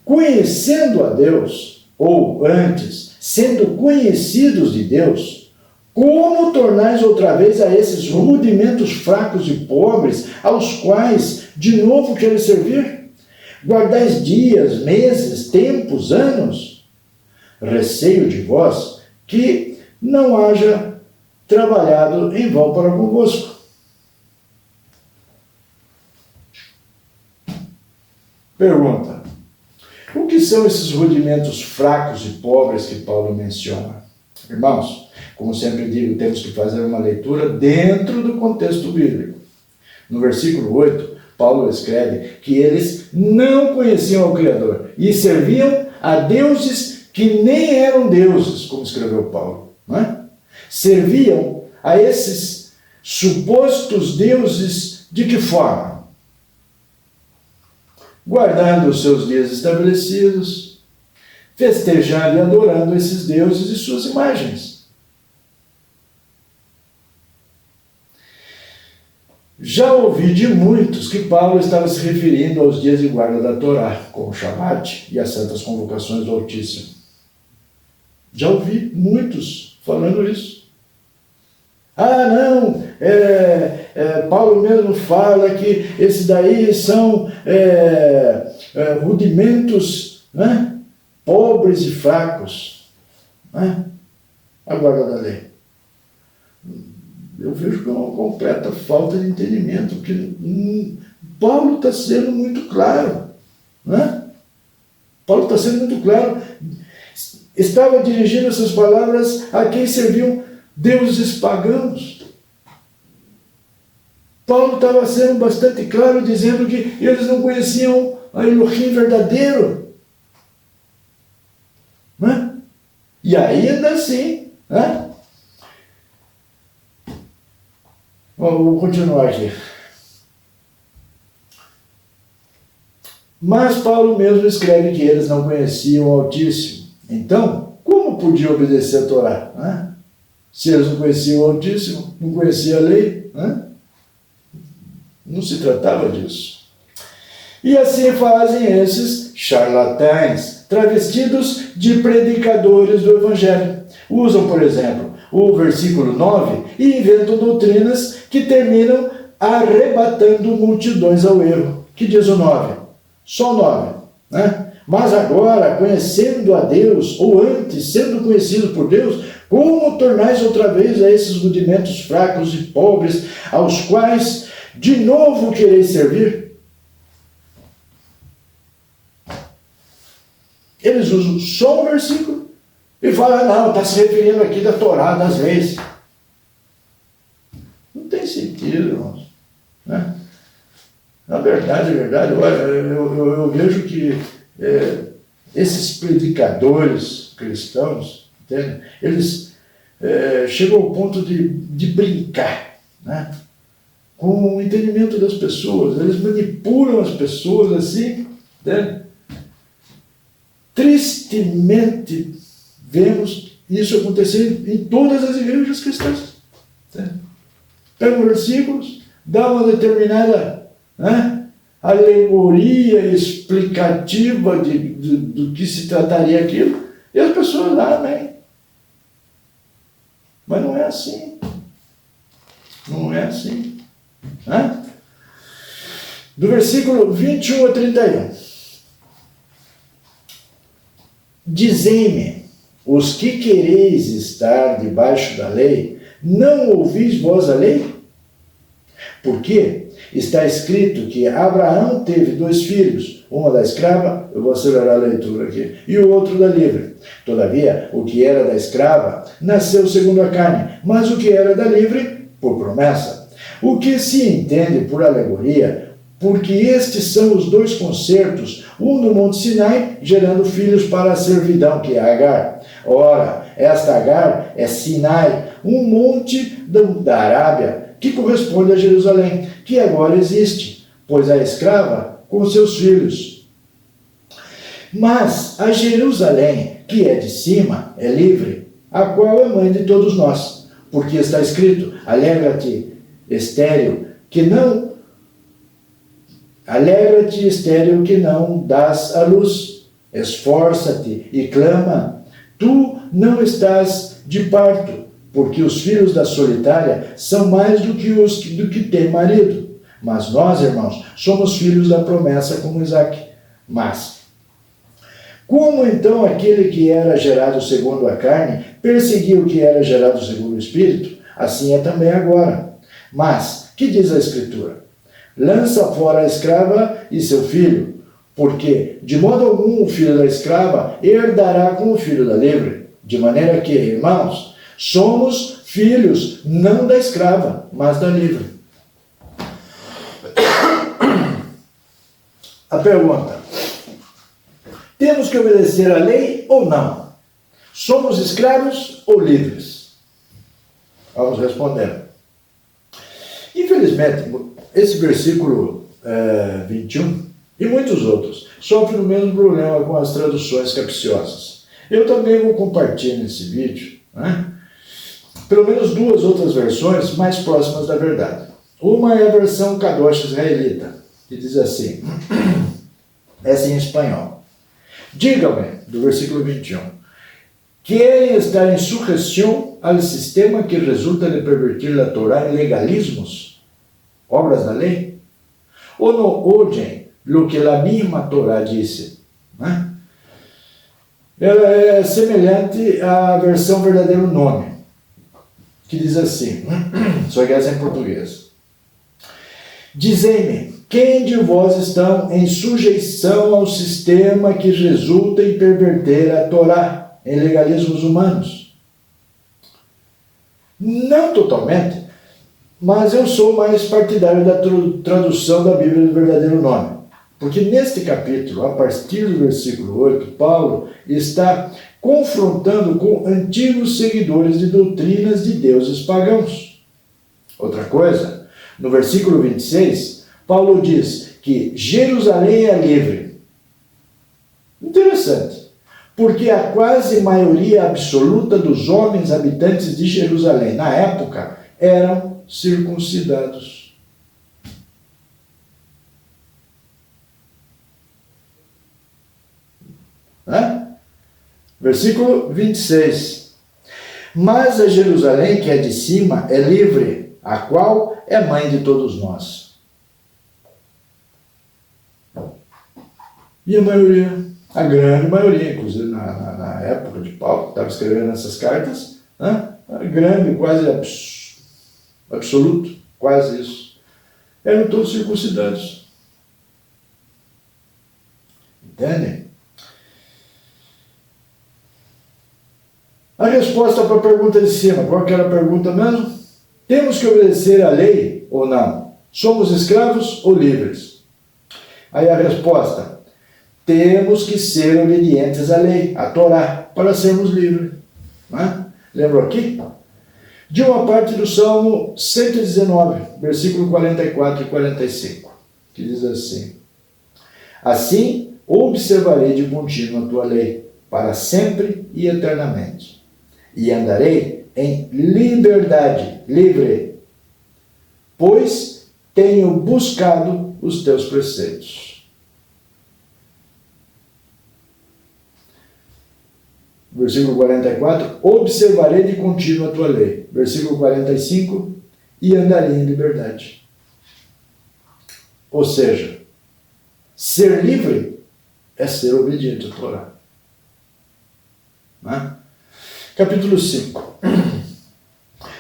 conhecendo a Deus, ou antes, sendo conhecidos de Deus, como tornais outra vez a esses rudimentos fracos e pobres, aos quais de novo queres servir? Guardais dias, meses, tempos, anos? Receio de vós que não haja trabalhado em vão para convosco. Pergunta: o que são esses rudimentos fracos e pobres que Paulo menciona? Irmãos, como sempre digo, temos que fazer uma leitura dentro do contexto bíblico. No versículo 8, Paulo escreve que eles não conheciam o Criador e serviam a deuses que nem eram deuses, como escreveu Paulo. Não é? Serviam a esses supostos deuses de que forma? Guardando os seus dias estabelecidos, festejando e adorando esses deuses e suas imagens. Já ouvi de muitos que Paulo estava se referindo aos dias de guarda da Torá, como o Shabat e as santas convocações do Altíssimo. Já ouvi muitos falando isso. Ah, não, Paulo mesmo fala que esses daí são rudimentos, né, pobres e fracos. Né? A guarda da lei. Eu vejo que é uma completa falta de entendimento, porque Paulo está sendo muito claro. Né? Paulo está sendo muito claro. Estava dirigindo essas palavras a quem serviam deuses pagãos. Paulo estava sendo bastante claro, dizendo que eles não conheciam a Elohim verdadeiro. Né? E ainda assim, né? Vou continuar aqui. Mas Paulo mesmo escreve que eles não conheciam o Altíssimo. Então, como podiam obedecer a Torá? Né? Se eles não conheciam o Altíssimo, não conheciam a lei, né? Não se tratava disso. E assim fazem esses charlatães, travestidos de predicadores do Evangelho. Usam, por exemplo, o versículo 9 e inventam doutrinas que terminam arrebatando multidões ao erro. Que diz o 9? Só o 9. Né? Mas agora, conhecendo a Deus, ou antes, sendo conhecido por Deus, como tornais outra vez a esses rudimentos fracos e pobres, aos quais de novo quereis servir? Eles usam só um versículo e falam, não, está se referindo aqui da Torá, das leis. Não tem sentido, irmãos. Né? Na verdade, olha, eu vejo que esses predicadores cristãos, entende? Eles chegam ao ponto de brincar, né, com o entendimento das pessoas. Eles manipulam as pessoas assim, entende? Tristemente vemos isso acontecer em todas as igrejas cristãs. Entende? Pegam versículos, dá uma determinada, né, alegoria explicativa do que se trataria aquilo, e as pessoas lá, amém. Mas não é assim. Não é assim. Né? Do versículo 21 a 31. Dizei-me, os que quereis estar debaixo da lei, não ouvis vós a lei? Porque Está escrito que Abraão teve 2 filhos, uma da escrava, eu vou acelerar a leitura aqui, e o outro da livre. Todavia, o que era da escrava nasceu segundo a carne, mas o que era da livre, por promessa. O que se entende por alegoria, porque estes são os 2 concertos, um no Monte Sinai, gerando filhos para a servidão, que é Agar. Ora, esta Agar é Sinai, um monte da Arábia, que corresponde a Jerusalém, que agora existe, pois a escrava com seus filhos. Mas a Jerusalém, que é de cima, é livre, a qual é mãe de todos nós, porque está escrito: alegra-te, estéril, que não dás à luz, esforça-te e clama, tu não estás de parto, porque os filhos da solitária são mais do que tem marido. Mas nós, irmãos, somos filhos da promessa como Isaque. Mas, como então aquele que era gerado segundo a carne perseguia o que era gerado segundo o Espírito, assim é também agora. Mas, que diz a Escritura? Lança fora a escrava e seu filho, porque, de modo algum, o filho da escrava herdará com o filho da livre. De maneira que, irmãos, somos filhos não da escrava, mas da livre. A pergunta: temos que obedecer à lei ou não? Somos escravos ou livres? Vamos responder. Infelizmente, esse versículo 21 e muitos outros sofrem o mesmo problema com as traduções capciosas. Eu também vou compartilhar nesse vídeo, pelo menos 2 outras versões mais próximas da verdade. Uma é a versão Kadosh israelita, que diz assim, essa em espanhol. Dígame, do versículo 21, querem estar em sujeção ao sistema que resulta de pervertir a Torá em legalismos, obras da lei? Ou não ouvem o que a mesma Torá disse? Ela é semelhante à versão verdadeiro nome, que diz assim, só que essa é em português. Dizei-me, quem de vós estão em sujeição ao sistema que resulta em perverter a Torá em legalismos humanos? Não totalmente, mas eu sou mais partidário da tradução da Bíblia do verdadeiro nome. Porque neste capítulo, a partir do versículo 8, Paulo está confrontando com antigos seguidores de doutrinas de deuses pagãos. Outra coisa, no versículo 26, Paulo diz que Jerusalém é livre. Interessante, porque a quase maioria absoluta dos homens habitantes de Jerusalém, na época, eram circuncidados. Versículo 26. Mas a Jerusalém, que é de cima, é livre, a qual é mãe de todos nós. E a maioria, a grande maioria, inclusive na época de Paulo, que estava escrevendo essas cartas, a grande, quase absoluto, quase isso, eram todos circuncidados. Entendem? A resposta para a pergunta de cima, qual que era a pergunta mesmo? Temos que obedecer à lei ou não? Somos escravos ou livres? Aí a resposta, temos que ser obedientes à lei, à Torá, para sermos livres. Lembra aqui? De uma parte do Salmo 119, versículo 44 e 45, que diz assim, assim observarei de contínuo a tua lei, para sempre e eternamente. E andarei em liberdade, livre, pois tenho buscado os teus preceitos. Versículo 44, observarei de contínuo a tua lei. Versículo 45, e andarei em liberdade. Ou seja, ser livre é ser obediente à Torá. Capítulo 5.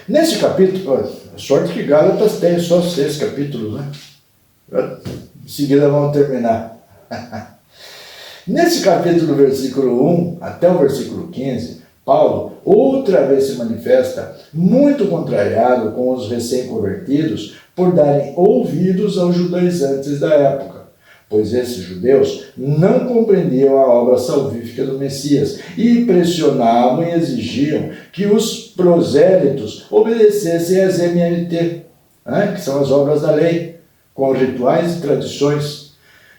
Nesse capítulo, sorte que Gálatas tem só 6 capítulos, Em seguida vamos terminar. Nesse capítulo, versículo 1 até o versículo 15, Paulo outra vez se manifesta muito contrariado com os recém-convertidos por darem ouvidos aos judaizantes da época, pois esses judeus não compreendiam a obra salvífica do Messias e pressionavam e exigiam que os prosélitos obedecessem às MLT, que são as obras da lei, com rituais e tradições,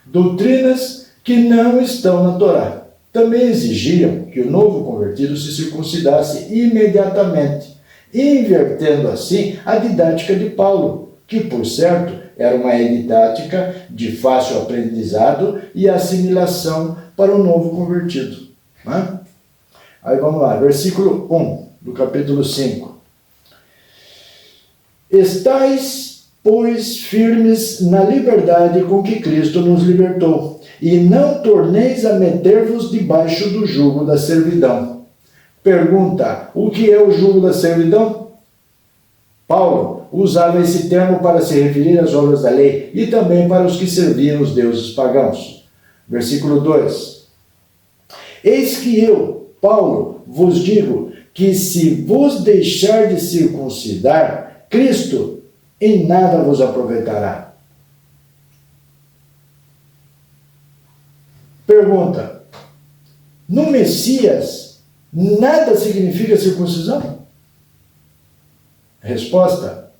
doutrinas que não estão na Torá. Também exigiam que o novo convertido se circuncidasse imediatamente, invertendo assim a didática de Paulo, que, por certo, era uma didática de fácil aprendizado e assimilação para o novo convertido. Aí vamos lá, versículo 1 do capítulo 5. Estais, pois, firmes na liberdade com que Cristo nos libertou, e não torneis a meter-vos debaixo do jugo da servidão. Pergunta: o que é o jugo da servidão? Paulo usava esse termo para se referir às obras da lei e também para os que serviam os deuses pagãos. Versículo 2. Eis que eu, Paulo, vos digo que se vos deixar de circuncidar, Cristo em nada vos aproveitará. Pergunta: no Messias, nada significa circuncisão? Resposta: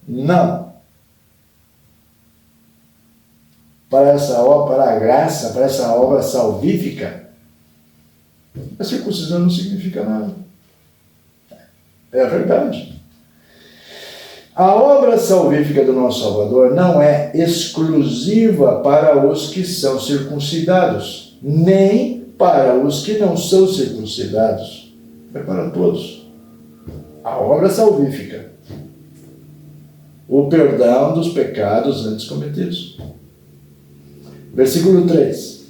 não. Para essa obra, para a graça, para essa obra salvífica, a circuncisão não significa nada. É a verdade. A obra salvífica do nosso Salvador não é exclusiva para os que são circuncidados, nem para os que não são circuncidados. É para todos. A obra salvífica. O perdão dos pecados antes cometidos. Versículo 3.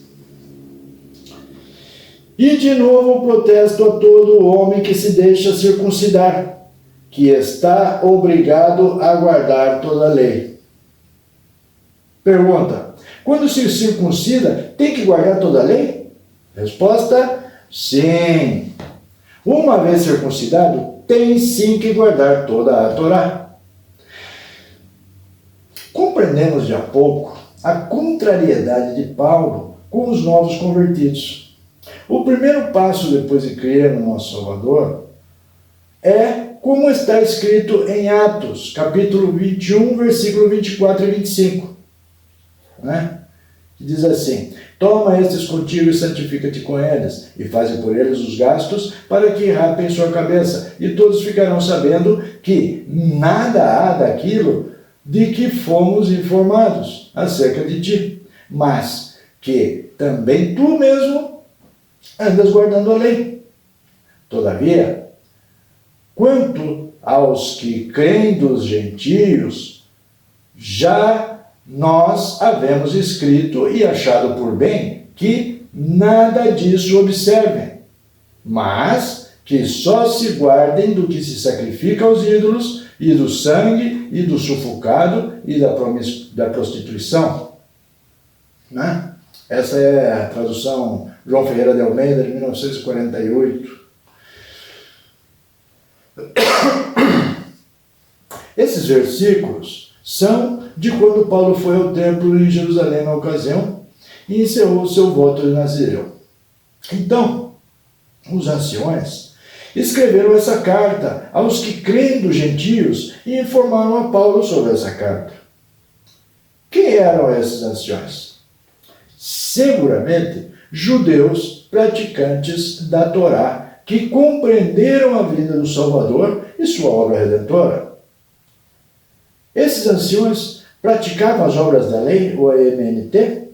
E de novo protesto a todo homem que se deixa circuncidar, que está obrigado a guardar toda a lei. Pergunta: quando se circuncida, tem que guardar toda a lei? Resposta: sim. Uma vez circuncidado, tem sim que guardar toda a Torá. Compreendemos de a pouco a contrariedade de Paulo com os novos convertidos. O primeiro passo depois de crer no nosso Salvador é como está escrito em Atos, capítulo 21, versículo 24 e 25. Que diz assim: toma estes contigo e santifica-te com eles, e faze por eles os gastos, para que rapem sua cabeça, e todos ficarão sabendo que nada há daquilo de que fomos informados acerca de ti, mas que também tu mesmo andas guardando a lei. Todavia, quanto aos que creem dos gentios, já nós havemos escrito e achado por bem que nada disso observem, mas que só se guardem do que se sacrifica aos ídolos, e do sangue, e do sufocado, e da prostituição. Essa é a tradução João Ferreira de Almeida, de 1948. Esses versículos são de quando Paulo foi ao templo em Jerusalém na ocasião e encerrou o seu voto de Nazireu. Então, os anciões escreveram essa carta aos que creem dos gentios e informaram a Paulo sobre essa carta. Quem eram esses anciões? Seguramente judeus praticantes da Torá, que compreenderam a vida do Salvador e sua obra redentora. Esses anciões praticavam as obras da lei, ou a MNT?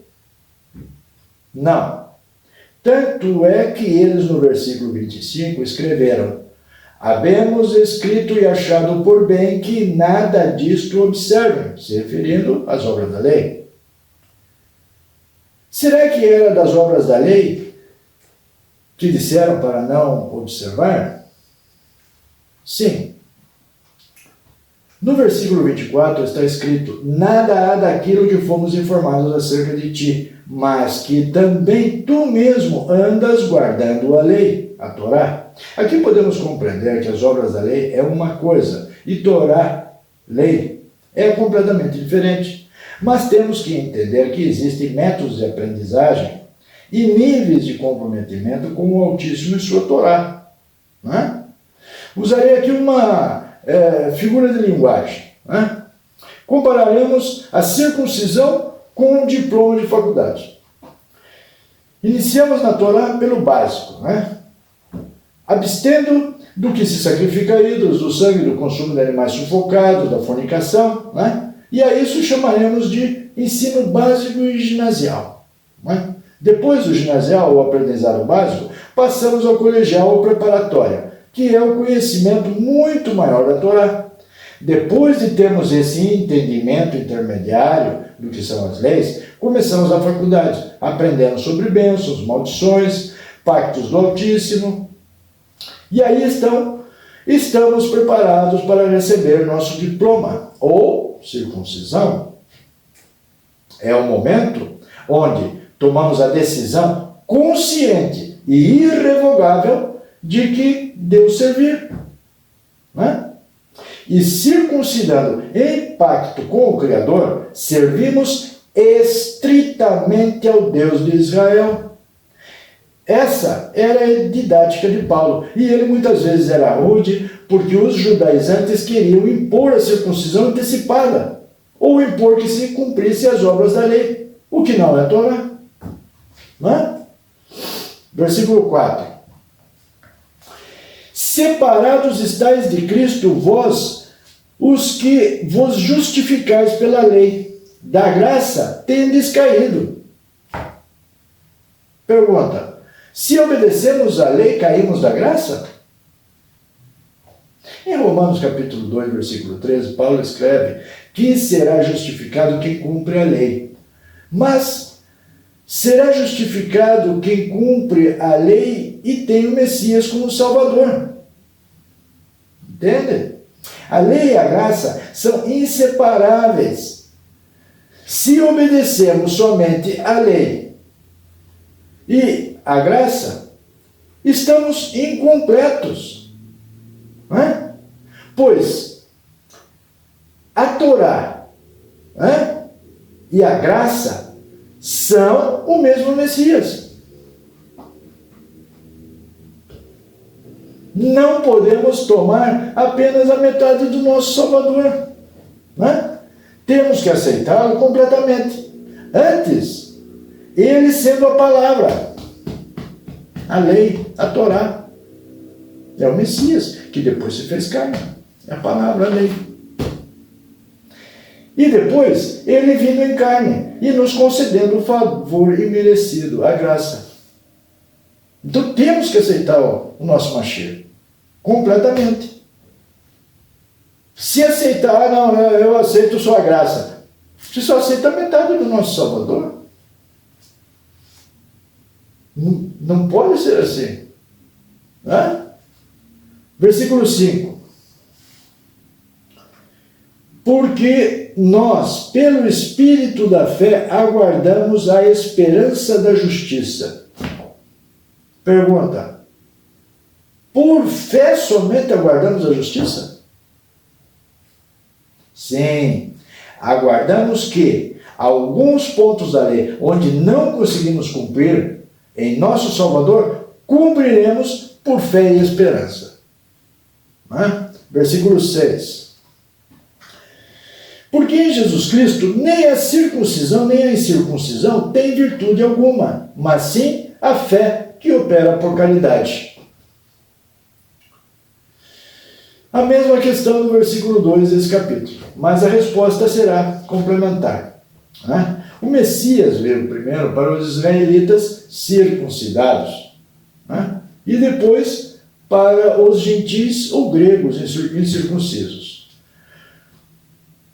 Não. Tanto é que eles, no versículo 25, escreveram: havemos escrito e achado por bem que nada disto observem, se referindo às obras da lei. Será que era das obras da lei que disseram para não observar? Sim. No versículo 24 está escrito: nada há daquilo que fomos informados acerca de ti, mas que também tu mesmo andas guardando a lei, a Torá. Aqui podemos compreender que as obras da lei é uma coisa e Torá, lei, é completamente diferente. Mas temos que entender que existem métodos de aprendizagem e níveis de comprometimento com o Altíssimo e sua Torá. Não é? Usarei aqui uma figura de linguagem. Né? Compararemos a circuncisão com um diploma de faculdade. Iniciamos na Torá pelo básico, né? Abstendo do que se sacrifica a ídolos, do sangue, do consumo de animais sufocados, da fornicação, né? E a isso chamaremos de ensino básico e ginasial. Né? Depois do ginasial ou aprendizado básico, passamos ao colegial ou preparatório, que é o conhecimento muito maior da Torá. Depois de termos esse entendimento intermediário do que são as leis, começamos a faculdade, aprendendo sobre bênçãos, maldições, pactos do Altíssimo. E aí estamos preparados para receber nosso diploma, ou circuncisão. É o momento onde tomamos a decisão consciente e irrevogável de que Deus servir. Né? E circuncidando em pacto com o Criador, servimos estritamente ao Deus de Israel. Essa era a didática de Paulo, e ele muitas vezes era rude, porque os judaizantes queriam impor a circuncisão antecipada, ou impor que se cumprisse as obras da lei, o que não é Torá. Não é? Versículo 4. Separados estáis de Cristo vós, os que vos justificais pela lei, da graça tendes caído. Pergunta: se obedecemos à lei, caímos da graça? Em Romanos capítulo 2, versículo 13, Paulo escreve que será justificado quem cumpre a lei. Mas será justificado quem cumpre a lei e tem o Messias como Salvador. Entende? A lei e a graça são inseparáveis. Se obedecemos somente à lei e à graça, estamos incompletos. Não é? Pois a Torá, né, e a graça são o mesmo Messias. Não podemos tomar apenas a metade do nosso Salvador. Né? Temos que aceitá-lo completamente. Antes, ele sendo a palavra, a lei, a Torá. É o Messias, que depois se fez carne. É a palavra, a lei. E depois, ele vindo em carne e nos concedendo o favor imerecido, a graça. Então temos que aceitar o nosso Mashiach. Completamente. Se aceitar, não, eu aceito sua graça. Você só aceita metade do nosso Salvador. Não pode ser assim. Né? Versículo 5. Porque nós, pelo Espírito da fé, aguardamos a esperança da justiça. Pergunta: por fé somente aguardamos a justiça? Sim, aguardamos que alguns pontos da lei, onde não conseguimos cumprir, em nosso Salvador, cumpriremos por fé e esperança. Versículo 6. Porque em Jesus Cristo nem a circuncisão nem a incircuncisão tem virtude alguma, mas sim a fé que opera por caridade. A mesma questão no versículo 2 desse capítulo, mas a resposta será complementar. Né? O Messias veio primeiro para os israelitas circuncidados, né? E depois para os gentis ou gregos incircuncisos.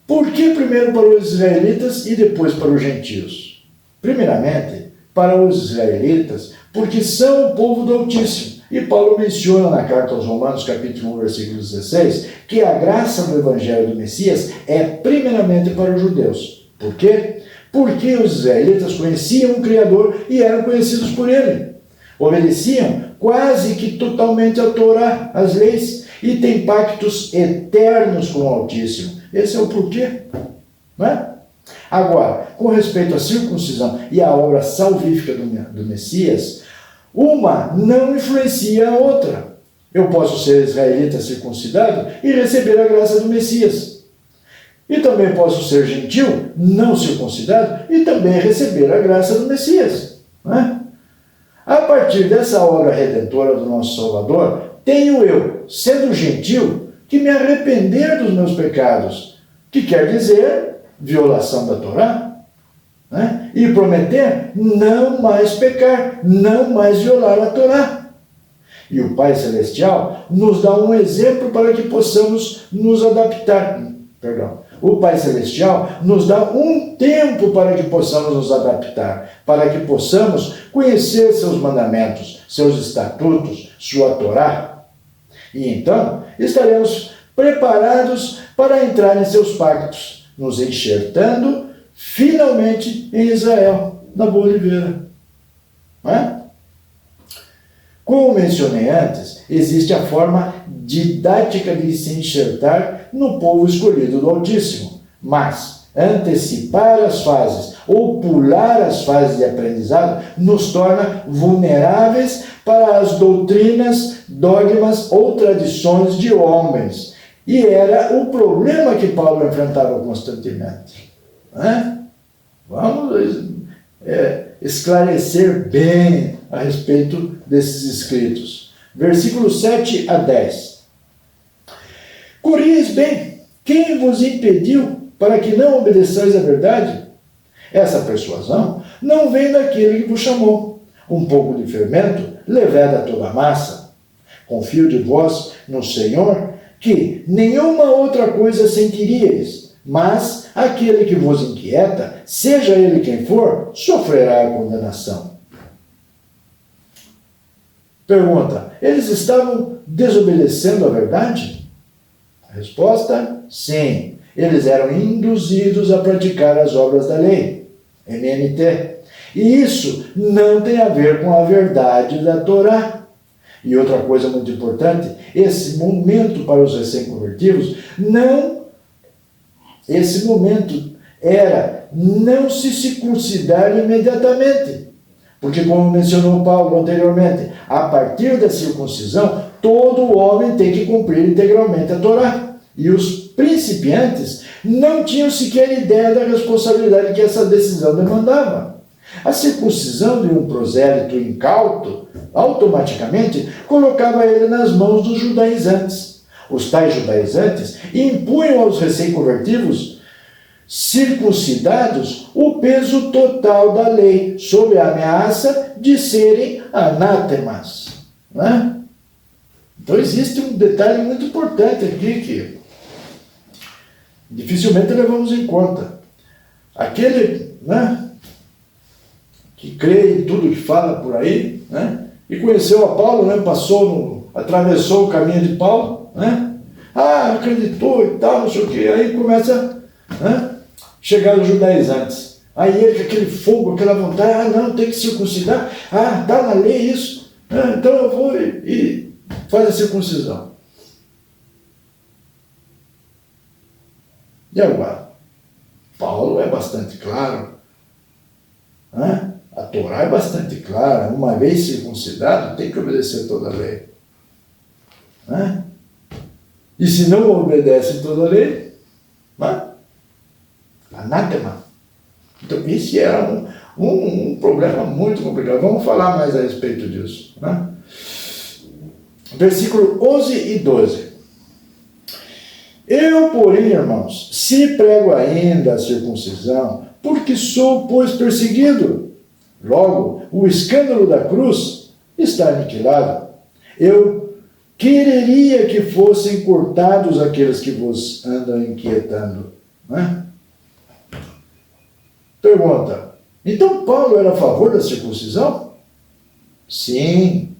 Por que primeiro para os israelitas e depois para os gentios? Primeiramente, para os israelitas, porque são o povo do Altíssimo. E Paulo menciona na carta aos Romanos, capítulo 1, versículo 16, que a graça do Evangelho do Messias é primeiramente para os judeus. Por quê? Porque os israelitas conheciam o Criador e eram conhecidos por ele. Obedeciam quase que totalmente a Torá, as leis, e têm pactos eternos com o Altíssimo. Esse é o porquê, não é? Agora, com respeito à circuncisão e à obra salvífica do Messias, uma não influencia a outra. Eu posso ser israelita circuncidado e receber a graça do Messias. E também posso ser gentil, não circuncidado, e também receber a graça do Messias. Não é? A partir dessa obra redentora do nosso Salvador, tenho eu, sendo gentil, que me arrepender dos meus pecados, que quer dizer violação da Torá, né? E prometer não mais pecar, não mais violar a Torá. E o Pai Celestial nos dá um exemplo para que possamos nos adaptar. O Pai Celestial nos dá um tempo para que possamos nos adaptar, para que possamos conhecer seus mandamentos, seus estatutos, sua Torá. E então estaremos preparados para entrar em seus pactos, nos enxertando finalmente em Israel, na boa oliveira. Não é? Como mencionei antes, existe a forma didática de se enxertar no povo escolhido do Altíssimo, mas antecipar as fases ou pular as fases de aprendizado nos torna vulneráveis para as doutrinas, dogmas ou tradições de homens. E era o problema que Paulo enfrentava constantemente. Vamos esclarecer bem a respeito desses escritos. Versículos 7 a 10. Curiais bem, quem vos impediu para que não obedeçais à verdade? Essa persuasão não vem daquele que vos chamou. Um pouco de fermento leveda toda a massa. Confio de vós no Senhor, que nenhuma outra coisa sentiríeis, mas aquele que vos inquieta, seja ele quem for, sofrerá a condenação. Pergunta: eles estavam desobedecendo a verdade? A resposta: sim. Eles eram induzidos a praticar as obras da lei, MNT. E isso não tem a ver com a verdade da Torá. E outra coisa muito importante, esse momento para os recém-convertidos, esse momento era não se circuncidar imediatamente. Porque, como mencionou Paulo anteriormente, a partir da circuncisão, todo homem tem que cumprir integralmente a Torá. E os principiantes não tinham sequer ideia da responsabilidade que essa decisão demandava. A circuncisão de um prosélito incauto, automaticamente, colocava ele nas mãos dos judaizantes. Os tais judaizantes impunham aos recém-convertidos circuncidados o peso total da lei, sob a ameaça de serem anátemas. Né? Então existe um detalhe muito importante aqui que dificilmente levamos em conta. Aquele, que crê em tudo que fala por aí, e conheceu a Paulo, atravessou o caminho de Paulo, acreditou e tal, não sei o que, aí começa chegar os judaizantes. Aí ele com aquele fogo, aquela vontade, não, tem que circuncidar, tá na lei isso, então eu vou e faz a circuncisão. E agora? Paulo é bastante claro, a Torá é bastante clara, uma vez circuncidado, tem que obedecer toda a lei. E se não obedece toda a lei, anátema. Então, isso era um problema muito complicado. Vamos falar mais a respeito disso. Versículo 11 e 12. Eu, porém, irmãos, se prego ainda a circuncisão, porque sou, pois, perseguido. Logo, o escândalo da cruz está aniquilado. Eu quereria que fossem cortados aqueles que vos andam inquietando. Pergunta: Então Paulo era a favor da circuncisão? Sim,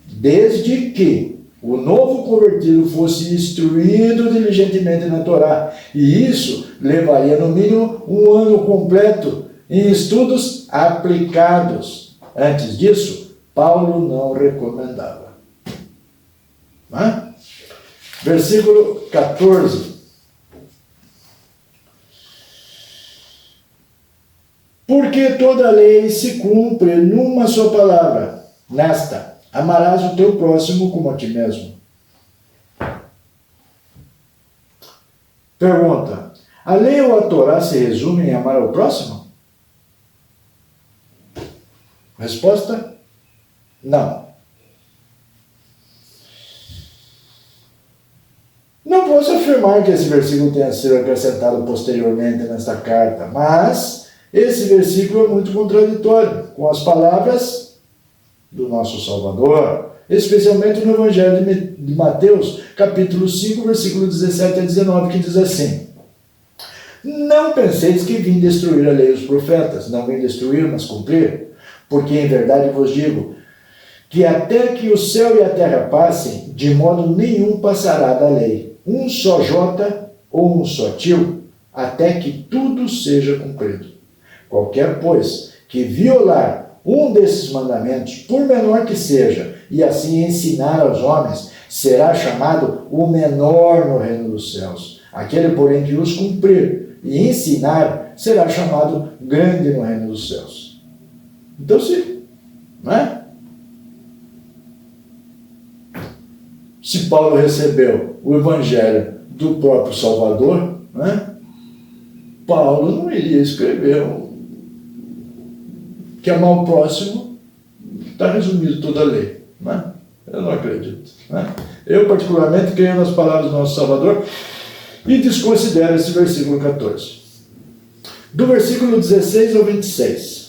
desde que o novo convertido fosse instruído diligentemente na Torá. E isso levaria no mínimo um ano completo em estudos aplicados. Antes disso, Paulo não recomendava. Versículo 14. Porque toda lei se cumpre numa só palavra, nesta: amarás o teu próximo como a ti mesmo. Pergunta: a lei ou a Torá se resume em amar ao próximo? Resposta: não. Não posso afirmar que esse versículo tenha sido acrescentado posteriormente nesta carta, mas esse versículo é muito contraditório com as palavras do nosso Salvador, especialmente no Evangelho de Mateus, capítulo 5, versículo 17 a 19, que diz assim: não penseis que vim destruir a lei e os profetas, não vim destruir, mas cumprir, porque em verdade vos digo que até que o céu e a terra passem, de modo nenhum passará da lei, um só jota ou um só tio, até que tudo seja cumprido. Qualquer, pois, que violar um desses mandamentos, por menor que seja, e assim ensinar aos homens, será chamado o menor no reino dos céus. Aquele, porém, que os cumprir e ensinar, será chamado grande no reino dos céus. Então, sim, não é? Se Paulo recebeu o Evangelho do próprio Salvador, né, Paulo não iria escrever que amar o próximo está resumido toda a lei. Né? Eu não acredito. Né? Eu, particularmente, creio nas palavras do nosso Salvador e desconsidero esse versículo 14. Do versículo 16 ao 26.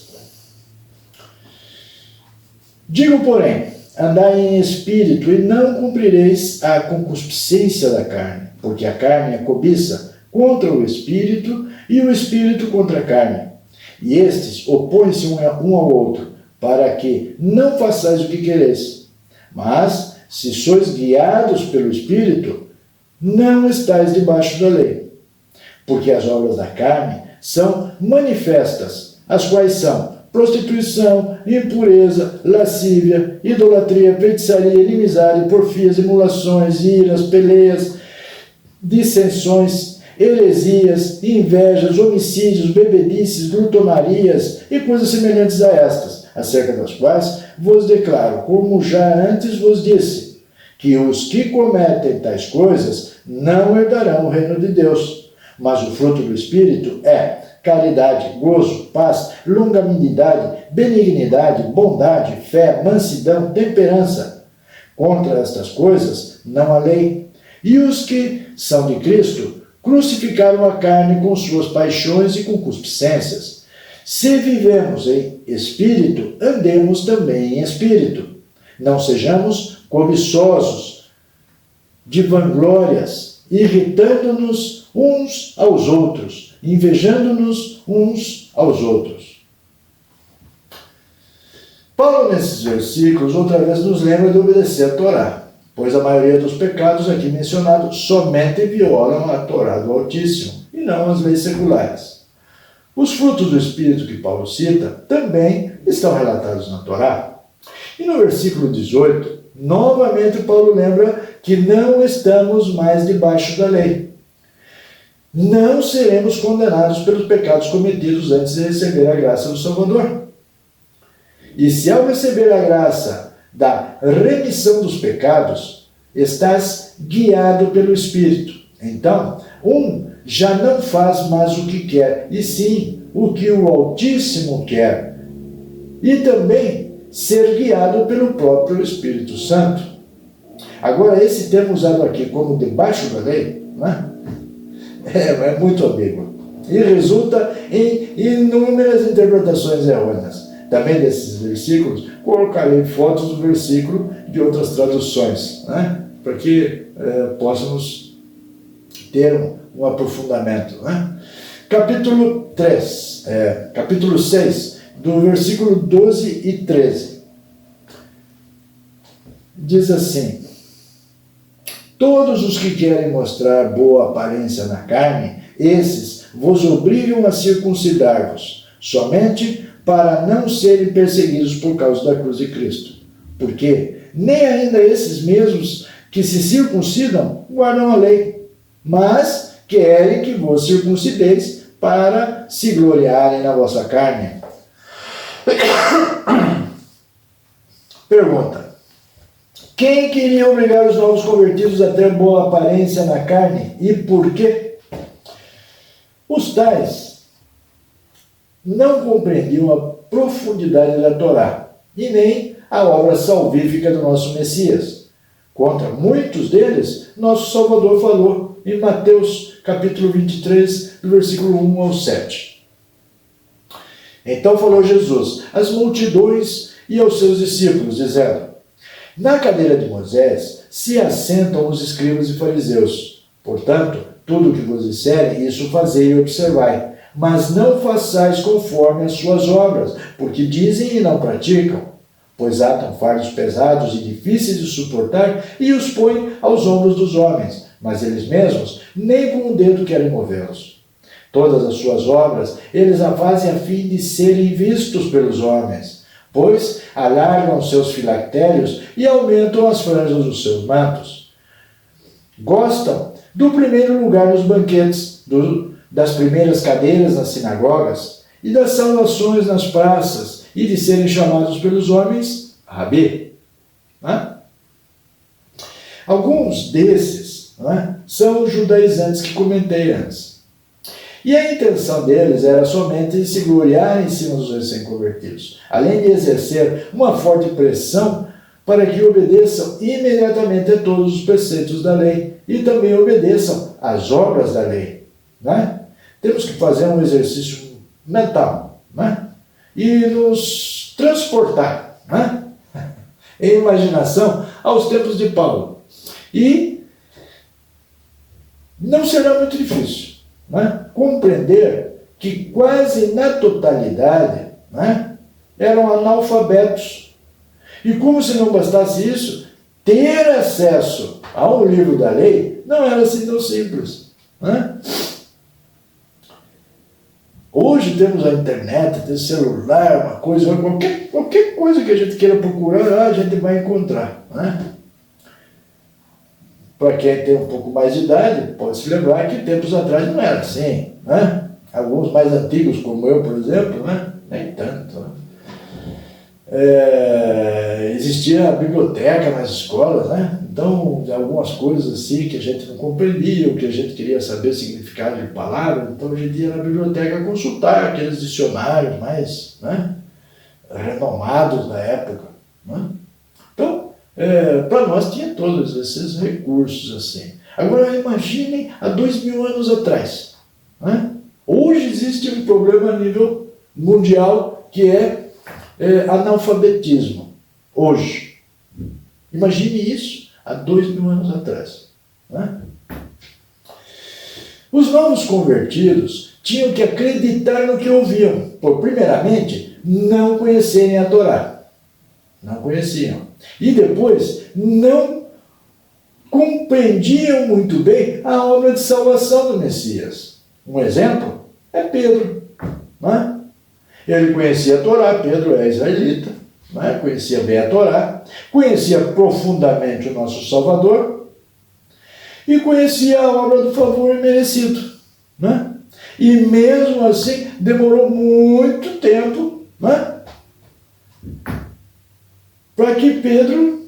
Digo, porém, andai em espírito e não cumprireis a concupiscência da carne, porque a carne é cobiça contra o espírito e o espírito contra a carne. E estes opõem-se um ao outro, para que não façais o que quereis. Mas, se sois guiados pelo Espírito, não estáis debaixo da lei. Porque as obras da carne são manifestas, as quais são prostituição, impureza, lascívia, idolatria, feitiçaria, inimizade, porfias, emulações, iras, peleias, dissensões, heresias, invejas, homicídios, bebedices, glutonarias e coisas semelhantes a estas, acerca das quais vos declaro, como já antes vos disse, que os que cometem tais coisas não herdarão o reino de Deus. Mas o fruto do Espírito é caridade, gozo, paz, longanimidade, benignidade, bondade, fé, mansidão, temperança. Contra estas coisas não há lei. E os que são de Cristo crucificaram a carne com suas paixões e concupiscências. Se vivemos em espírito, andemos também em espírito. Não sejamos cobiçosos de vanglórias, irritando-nos uns aos outros, invejando-nos uns aos outros. Paulo, nesses versículos, outra vez nos lembra de obedecer a Torá, pois a maioria dos pecados aqui mencionados somente violam a Torá do Altíssimo, e não as leis seculares. Os frutos do Espírito que Paulo cita também estão relatados na Torá. E no versículo 18, novamente Paulo lembra que não estamos mais debaixo da lei. Não seremos condenados pelos pecados cometidos antes de receber a graça do Salvador. E se ao receber a graça da remissão dos pecados, estás guiado pelo Espírito. Então, já não faz mais o que quer, e sim o que o Altíssimo quer. E também ser guiado pelo próprio Espírito Santo. Agora, esse termo usado aqui como debaixo da lei, não é? É muito ambíguo. E resulta em inúmeras interpretações errôneas. Também desses versículos, colocarei fotos do versículo de outras traduções, né? Para que possamos ter um aprofundamento. Né? Capítulo capítulo 6, do versículo 12 e 13. Diz assim: todos os que querem mostrar boa aparência na carne, esses vos obrigam a circuncidar-vos, somente para não serem perseguidos por causa da cruz de Cristo. Porque nem ainda esses mesmos que se circuncidam guardam a lei, mas querem que vos circuncideis para se gloriarem na vossa carne. Pergunta: quem queria obrigar os novos convertidos a ter boa aparência na carne e por quê? Os tais não compreendiam a profundidade da Torá e nem a obra salvífica do nosso Messias. Contra muitos deles, nosso Salvador falou em Mateus capítulo 23, do versículo 1 ao 7. Então falou Jesus às multidões e aos seus discípulos, dizendo: na cadeira de Moisés se assentam os escribas e fariseus. Portanto, tudo o que vos disserem, isso fazei e observai. Mas não façais conforme as suas obras, porque dizem e não praticam. Pois atam fardos pesados e difíceis de suportar e os põem aos ombros dos homens, mas eles mesmos nem com um dedo querem movê-los. Todas as suas obras eles a fazem a fim de serem vistos pelos homens, pois alargam seus filactérios e aumentam as franjas dos seus mantos. Gostam do primeiro lugar nos banquetes, das primeiras cadeiras nas sinagogas e das saudações nas praças, e de serem chamados pelos homens Rabi. Alguns desses são os judaizantes que comentei antes. E a intenção deles era somente se gloriar em cima dos recém-convertidos, além de exercer uma forte pressão para que obedeçam imediatamente a todos os preceitos da lei e também obedeçam às obras da lei. Temos que fazer um exercício mental, e nos transportar em imaginação aos tempos de Paulo. E não será muito difícil compreender que quase na totalidade eram analfabetos. E como se não bastasse isso, ter acesso a um livro da lei não era assim tão simples. Hoje temos a internet, tem o celular, uma coisa, qualquer coisa que a gente queira procurar, a gente vai encontrar. Para quem tem um pouco mais de idade, pode se lembrar que tempos atrás não era assim. Alguns mais antigos, como eu, por exemplo, nem tanto. Existia a biblioteca nas escolas, então algumas coisas assim que a gente não compreendia, ou que a gente queria saber o significado de palavras, então a gente ia na biblioteca consultar aqueles dicionários mais renomados da época. Então, para nós tinha todos esses recursos assim. Agora imaginem há 2000 anos atrás. Hoje existe um problema a nível mundial que é analfabetismo. Hoje. Imagine isso há 2000 anos atrás. Os novos convertidos tinham que acreditar no que ouviam, por, primeiramente, não conhecerem a Torá. Não conheciam. E depois, não compreendiam muito bem a obra de salvação do Messias. Um exemplo é Pedro. Ele conhecia a Torá, Pedro é israelita, conhecia bem a Torá, conhecia profundamente o nosso Salvador e conhecia a obra do favor imerecido. E mesmo assim demorou muito tempo para que Pedro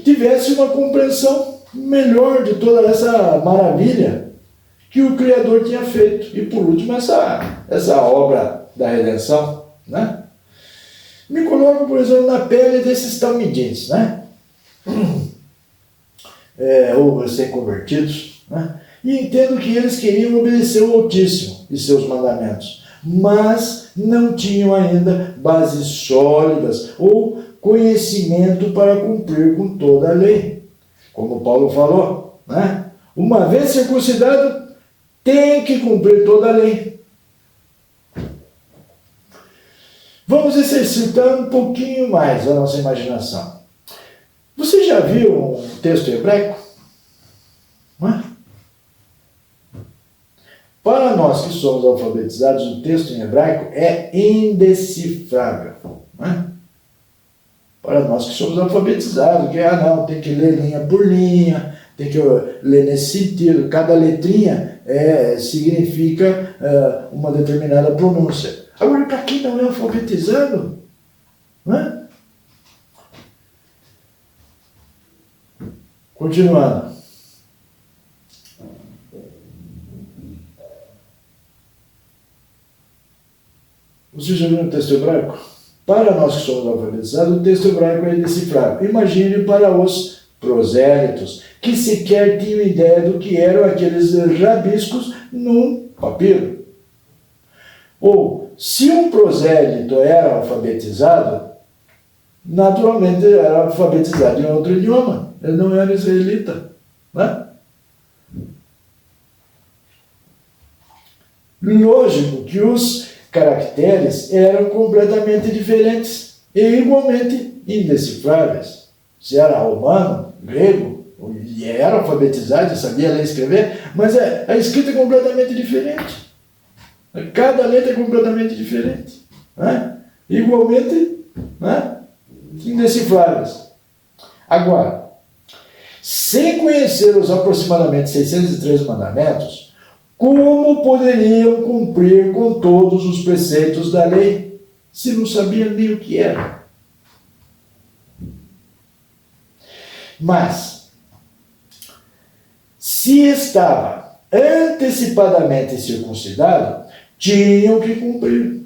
tivesse uma compreensão melhor de toda essa maravilha que o Criador tinha feito. E por último essa obra da redenção. Me coloco, por exemplo, na pele desses talmidim, ou recém-convertidos, e entendo que eles queriam obedecer o Altíssimo e seus mandamentos, mas não tinham ainda bases sólidas ou conhecimento para cumprir com toda a lei. Como Paulo falou, uma vez circuncidado, tem que cumprir toda a lei. Vamos exercitar um pouquinho mais a nossa imaginação. Você já viu um texto hebraico? Não é? Para nós que somos alfabetizados, o texto em hebraico é indecifrável. Não é? Para nós que somos alfabetizados, que não, tem que ler linha por linha, tem que ler nesse sentido, cada letrinha significa uma determinada pronúncia. Agora, para quem não é alfabetizado, não é? Continuando. Você já viu o texto hebraico? Para nós que somos alfabetizados, o texto hebraico é indecifrável. Imagine para os prosélitos, que sequer tinham ideia do que eram aqueles rabiscos num papiro. Ou, se um prosélito era alfabetizado, naturalmente era alfabetizado em outro idioma. Ele não era israelita. Né? Lógico que os caracteres eram completamente diferentes e igualmente indecifráveis. Se era romano, grego, e era alfabetizado, sabia ler e escrever, mas a escrita é completamente diferente. Cada letra é completamente diferente. Né? Igualmente, né? Indecifráveis. Agora, sem conhecer os aproximadamente 603 mandamentos, como poderiam cumprir com todos os preceitos da lei, se não sabiam nem o que era? Mas, se estava antecipadamente circuncidado, tinham que cumprir.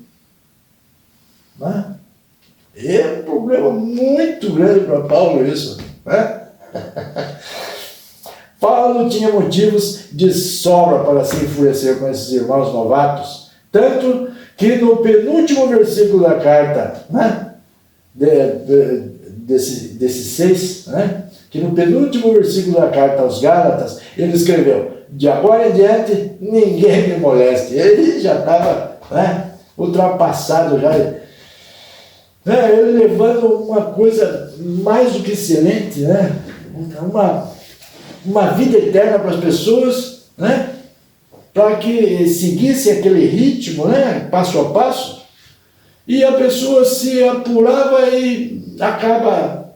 Né? É um problema muito grande para Paulo isso. Né? Paulo tinha motivos de sobra para se enfurecer com esses irmãos novatos, tanto que no penúltimo versículo da carta, né, desses 6, né, que no penúltimo versículo da carta aos Gálatas, ele escreveu: de agora em diante, ninguém me moleste. Ele já estava, né, ultrapassado, já, né, ele levando uma coisa mais do que excelente, né, uma vida eterna para as pessoas, né, para que seguisse aquele ritmo, né, passo a passo, e a pessoa se apurava e acaba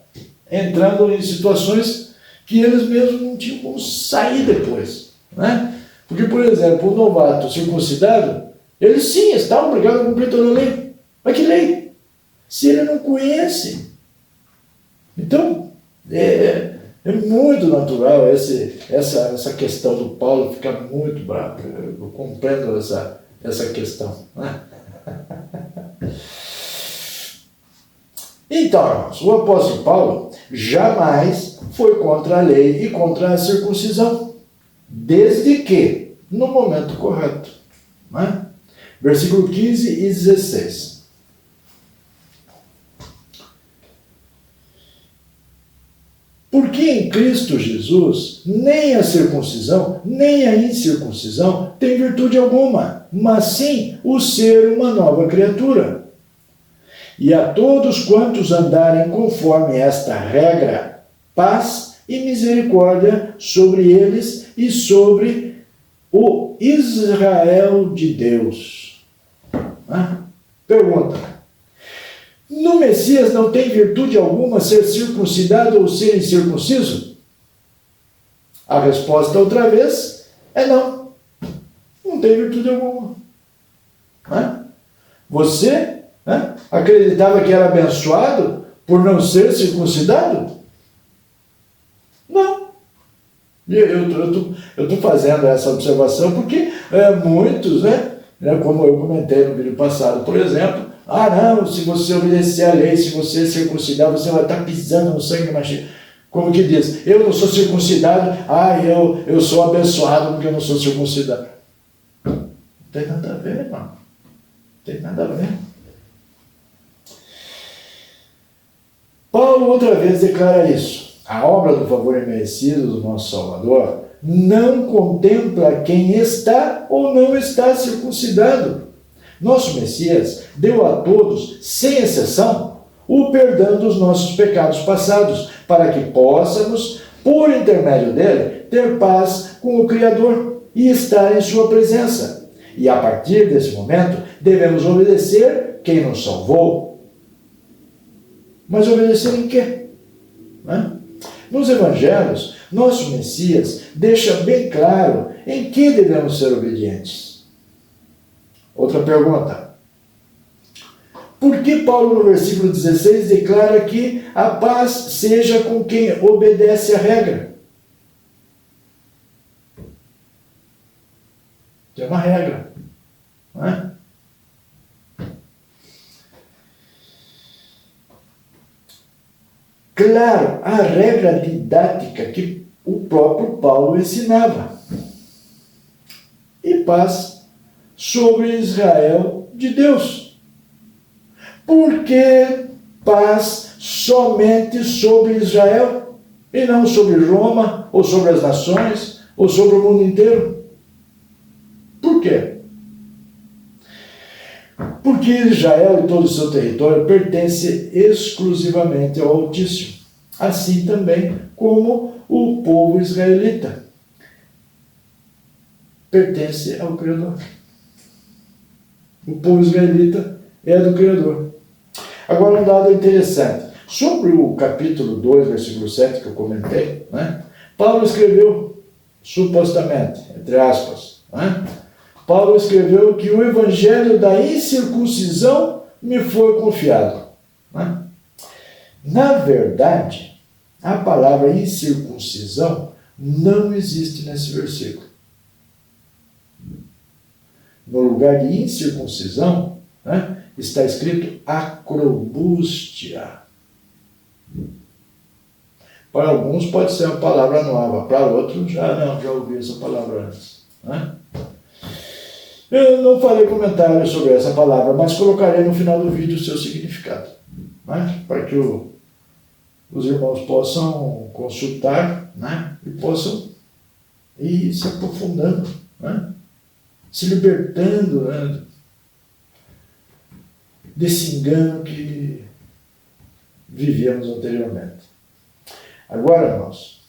entrando em situações que eles mesmos não tinham como sair depois. Né? Porque, por exemplo, o novato circuncidado, ele sim está obrigado a cumprir toda a lei. Mas que lei? Se ele não conhece. Então, é muito natural essa questão do Paulo ficar muito bravo. Eu compreendo essa questão. Né? Então, irmãos, o apóstolo Paulo jamais foi contra a lei e contra a circuncisão, desde que, no momento correto. Né? Versículo 15 e 16. Porque em Cristo Jesus, nem a circuncisão, nem a incircuncisão tem virtude alguma, mas sim o ser uma nova criatura. E a todos quantos andarem conforme esta regra, paz e misericórdia sobre eles e sobre o Israel de Deus. Pergunta: no Messias não tem virtude alguma ser circuncidado ou ser incircunciso? A resposta, outra vez, é não. Não tem virtude alguma. Você acreditava que era abençoado por não ser circuncidado? Não. Eu estou fazendo essa observação porque muitos, como eu comentei no vídeo passado, por exemplo, não, se você obedecer a lei, se você circuncidar, você vai estar pisando no sangue macho. Como que diz? Eu não sou circuncidado, eu sou abençoado porque eu não sou circuncidado. Não tem nada a ver, irmão. Não tem nada a ver. Paulo outra vez declara isso. A obra do favor imerecido do nosso Salvador não contempla quem está ou não está circuncidado, Nosso Messias deu a todos, sem exceção, o perdão dos nossos pecados passados, para que possamos, por intermédio dele, ter paz com o Criador e estar em sua presença. E a partir desse momento, devemos obedecer quem nos salvou. Mas obedecer em quê? Nos Evangelhos, nosso Messias deixa bem claro em que devemos ser obedientes. Outra pergunta. Por que Paulo, no versículo 16, declara que a paz seja com quem obedece à regra? É uma regra. Não é? Claro, a regra didática que o próprio Paulo ensinava. E paz sobre Israel de Deus. Por que paz somente sobre Israel e não sobre Roma, ou sobre as nações, ou sobre o mundo inteiro? Por quê? Porque Israel e todo o seu território pertence exclusivamente ao Altíssimo, assim também como o povo israelita pertence ao Criador. O povo israelita é do Criador. Agora, um dado interessante. Sobre o capítulo 2, versículo 7, que eu comentei, Paulo escreveu, supostamente, entre aspas, Paulo escreveu que o evangelho da incircuncisão me foi confiado. Na verdade, a palavra incircuncisão não existe nesse versículo. No lugar de incircuncisão, está escrito acrobústia. Para alguns pode ser uma palavra nova, para outros já ouvi essa palavra antes. Eu não farei comentário sobre essa palavra, mas colocarei no final do vídeo o seu significado, para que os irmãos possam consultar, e possam ir se aprofundando, se libertando desse engano que vivíamos anteriormente. Agora, irmãos,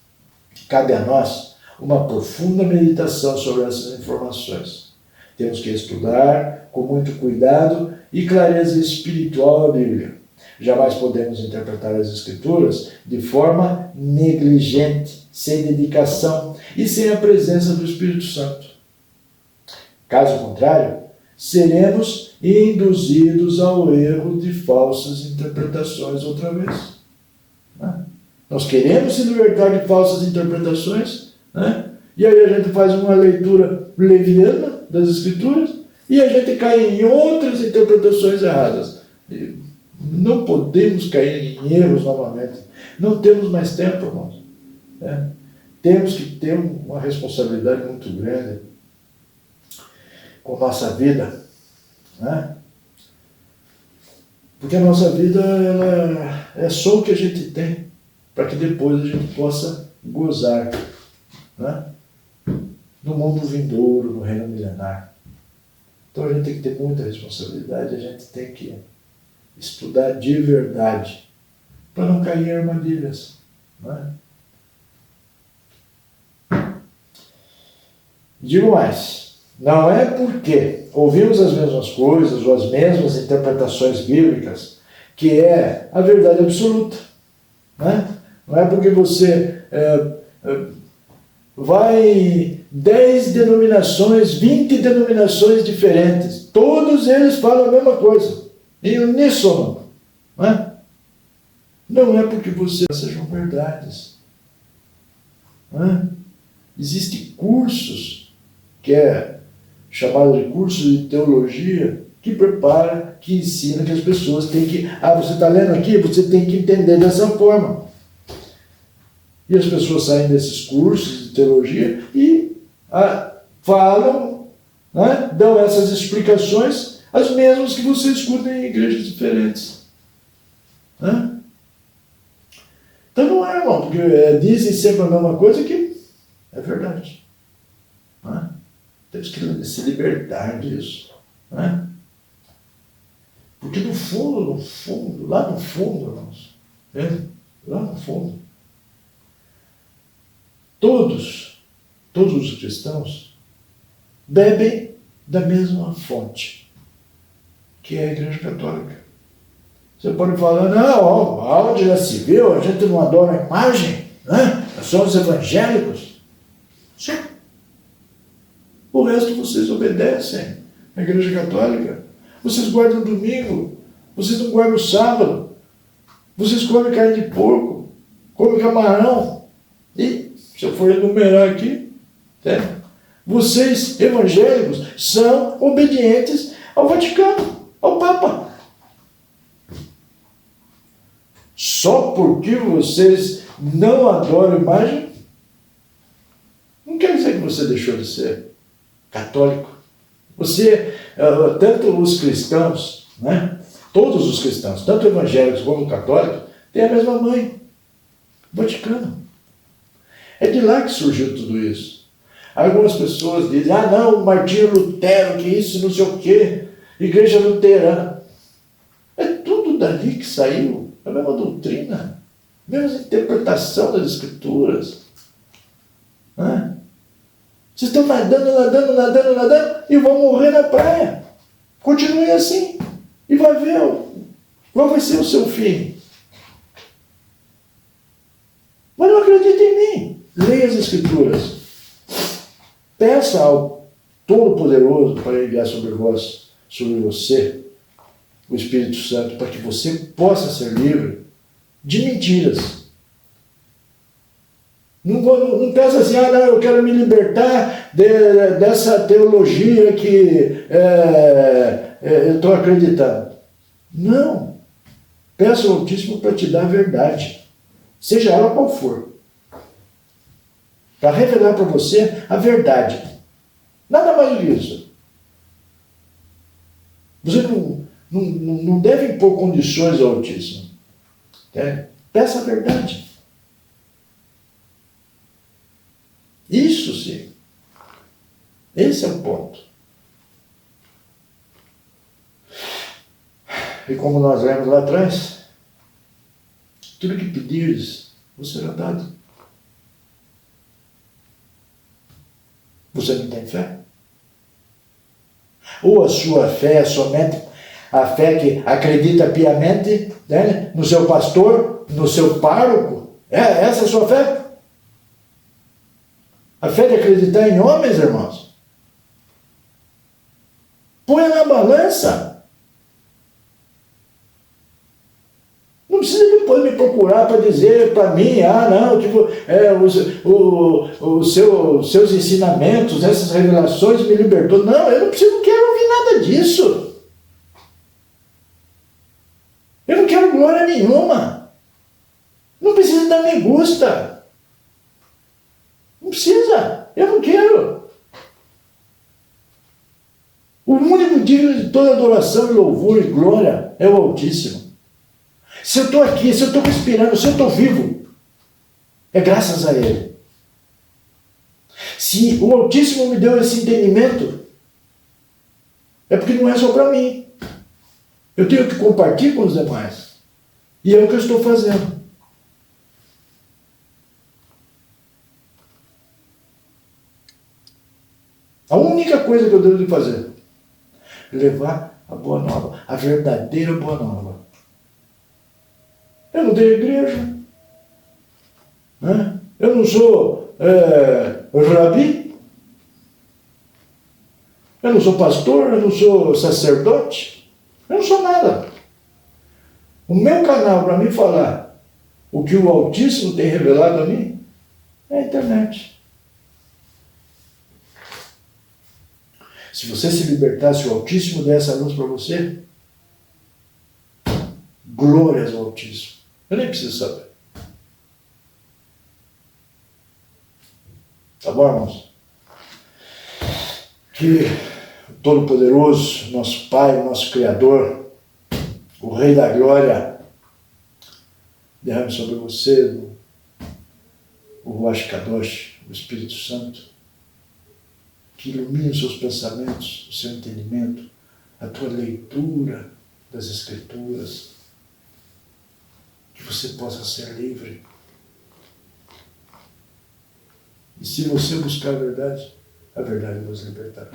cabe a nós uma profunda meditação sobre essas informações. Temos que estudar com muito cuidado e clareza espiritual a Bíblia. Jamais podemos interpretar as Escrituras de forma negligente, sem dedicação e sem a presença do Espírito Santo. Caso contrário, seremos induzidos ao erro de falsas interpretações outra vez. Nós queremos se libertar de falsas interpretações, e aí a gente faz uma leitura leviana das Escrituras e a gente cai em outras interpretações erradas. Não podemos cair em erros novamente. Não temos mais tempo, irmãos. Temos que ter uma responsabilidade muito grande com nossa vida. Porque a nossa vida ela é só o que a gente tem, para que depois a gente possa gozar no mundo vindouro, no reino milenar. Então a gente tem que ter muita responsabilidade, a gente tem que estudar de verdade, para não cair em armadilhas. Digo mais, não é porque ouvimos as mesmas coisas ou as mesmas interpretações bíblicas que é a verdade absoluta. Não é porque você vai em 10 denominações, 20 denominações diferentes, todos eles falam a mesma coisa, em uníssono. Não é porque você sejam verdades. Existem cursos, que é chamado de curso de teologia, que prepara, que ensina que as pessoas têm que... você está lendo aqui, você tem que entender dessa forma. E as pessoas saem desses cursos de teologia e falam, dão essas explicações, as mesmas que você escuta em igrejas diferentes. Então não é, irmão, porque dizem sempre a mesma coisa que é verdade. Temos que se libertar disso. Porque no fundo, lá no fundo, irmãos, lá no fundo, todos os cristãos bebem da mesma fonte, que é a Igreja Católica. Você pode falar, não, aonde já se viu, a gente não adora a imagem, né? Nós somos evangélicos. Sim. O resto vocês obedecem à Igreja Católica. Vocês guardam o domingo, vocês não guardam o sábado, vocês comem carne de porco, comem camarão. E, se eu for enumerar aqui, vocês, evangélicos, são obedientes ao Vaticano, ao Papa. Só porque vocês não adoram imagem, não quer dizer que você deixou de ser católico. Você, tanto os cristãos, né? Todos os cristãos, tanto evangélicos como católicos, têm a mesma mãe, o Vaticano. É de lá que surgiu tudo isso. Algumas pessoas dizem, não, Martinho Lutero, que isso, não sei o quê, Igreja Luterana. É tudo dali que saiu, a mesma doutrina, a mesma interpretação das Escrituras. Né? Vocês estão nadando e vão morrer na praia. Continue assim e vai ver qual vai ser o seu fim. Mas não acredite em mim. Leia as Escrituras. Peça ao Todo-Poderoso para enviar sobre você, o Espírito Santo, para que você possa ser livre de mentiras. Não peça assim, eu quero me libertar dessa teologia que eu estou acreditando. Não. Peça ao Altíssimo para te dar a verdade, seja ela qual for. Para revelar para você a verdade. Nada mais do que isso. Você não deve impor condições ao Altíssimo. Peça a verdade. Isso sim. Esse é o ponto. E como nós lemos lá atrás, tudo que pedires, vos será dado. Você não tem fé? Ou a sua fé é somente a fé que acredita piamente, né, no seu pastor, no seu pároco? Essa é a sua fé? A fé de acreditar em homens, irmãos? Põe na balança. Não precisa depois me procurar para dizer para mim, os seus ensinamentos, essas revelações me libertou. Não, eu não quero ouvir nada disso. Eu não quero glória nenhuma. Não precisa dar me gusta. Não precisa. Eu não quero. O único digno de toda adoração, louvor e glória é o Altíssimo. Se eu estou aqui, se eu estou respirando, se eu estou vivo, é graças a Ele. Se o Altíssimo me deu esse entendimento, é porque não é só para mim. Eu tenho que compartilhar com os demais. E é o que eu estou fazendo. A única coisa que eu devo fazer é levar a boa nova, a verdadeira boa nova. Eu não tenho igreja, né? Eu não sou rabi, eu não sou pastor, eu não sou sacerdote, eu não sou nada. O meu canal para mim falar o que o Altíssimo tem revelado a mim é a internet. Se você se libertasse, o Altíssimo desse essa luz para você, glórias ao Altíssimo. Eu nem preciso saber. Tá bom, irmãos? Que o Todo-Poderoso, nosso Pai, nosso Criador, o Rei da Glória, derrame sobre você o Ruach Kadosh, o Espírito Santo, que ilumine os seus pensamentos, o seu entendimento, a tua leitura das Escrituras, que você possa ser livre. E se você buscar a verdade vos libertará.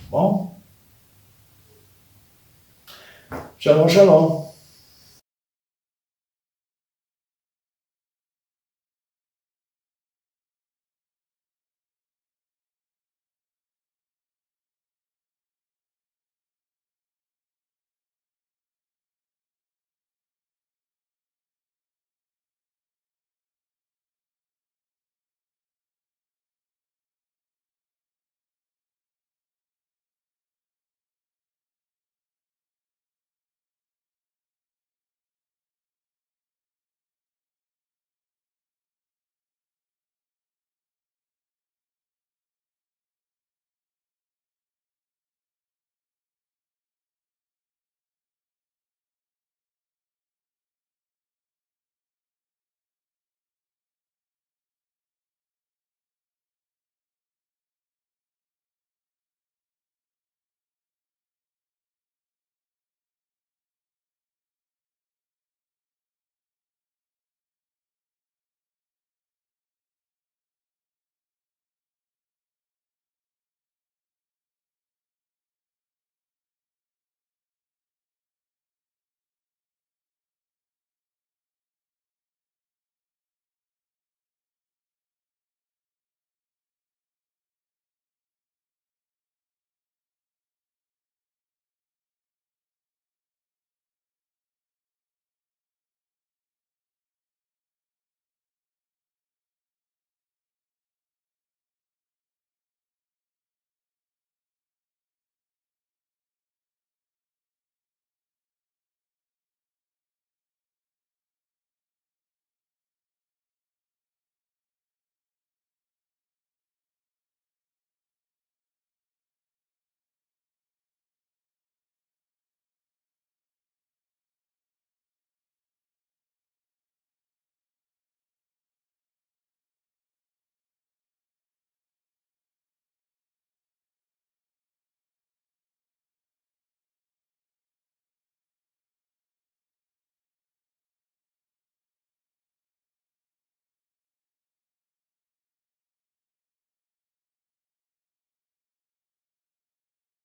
Bom? Shalom, shalom.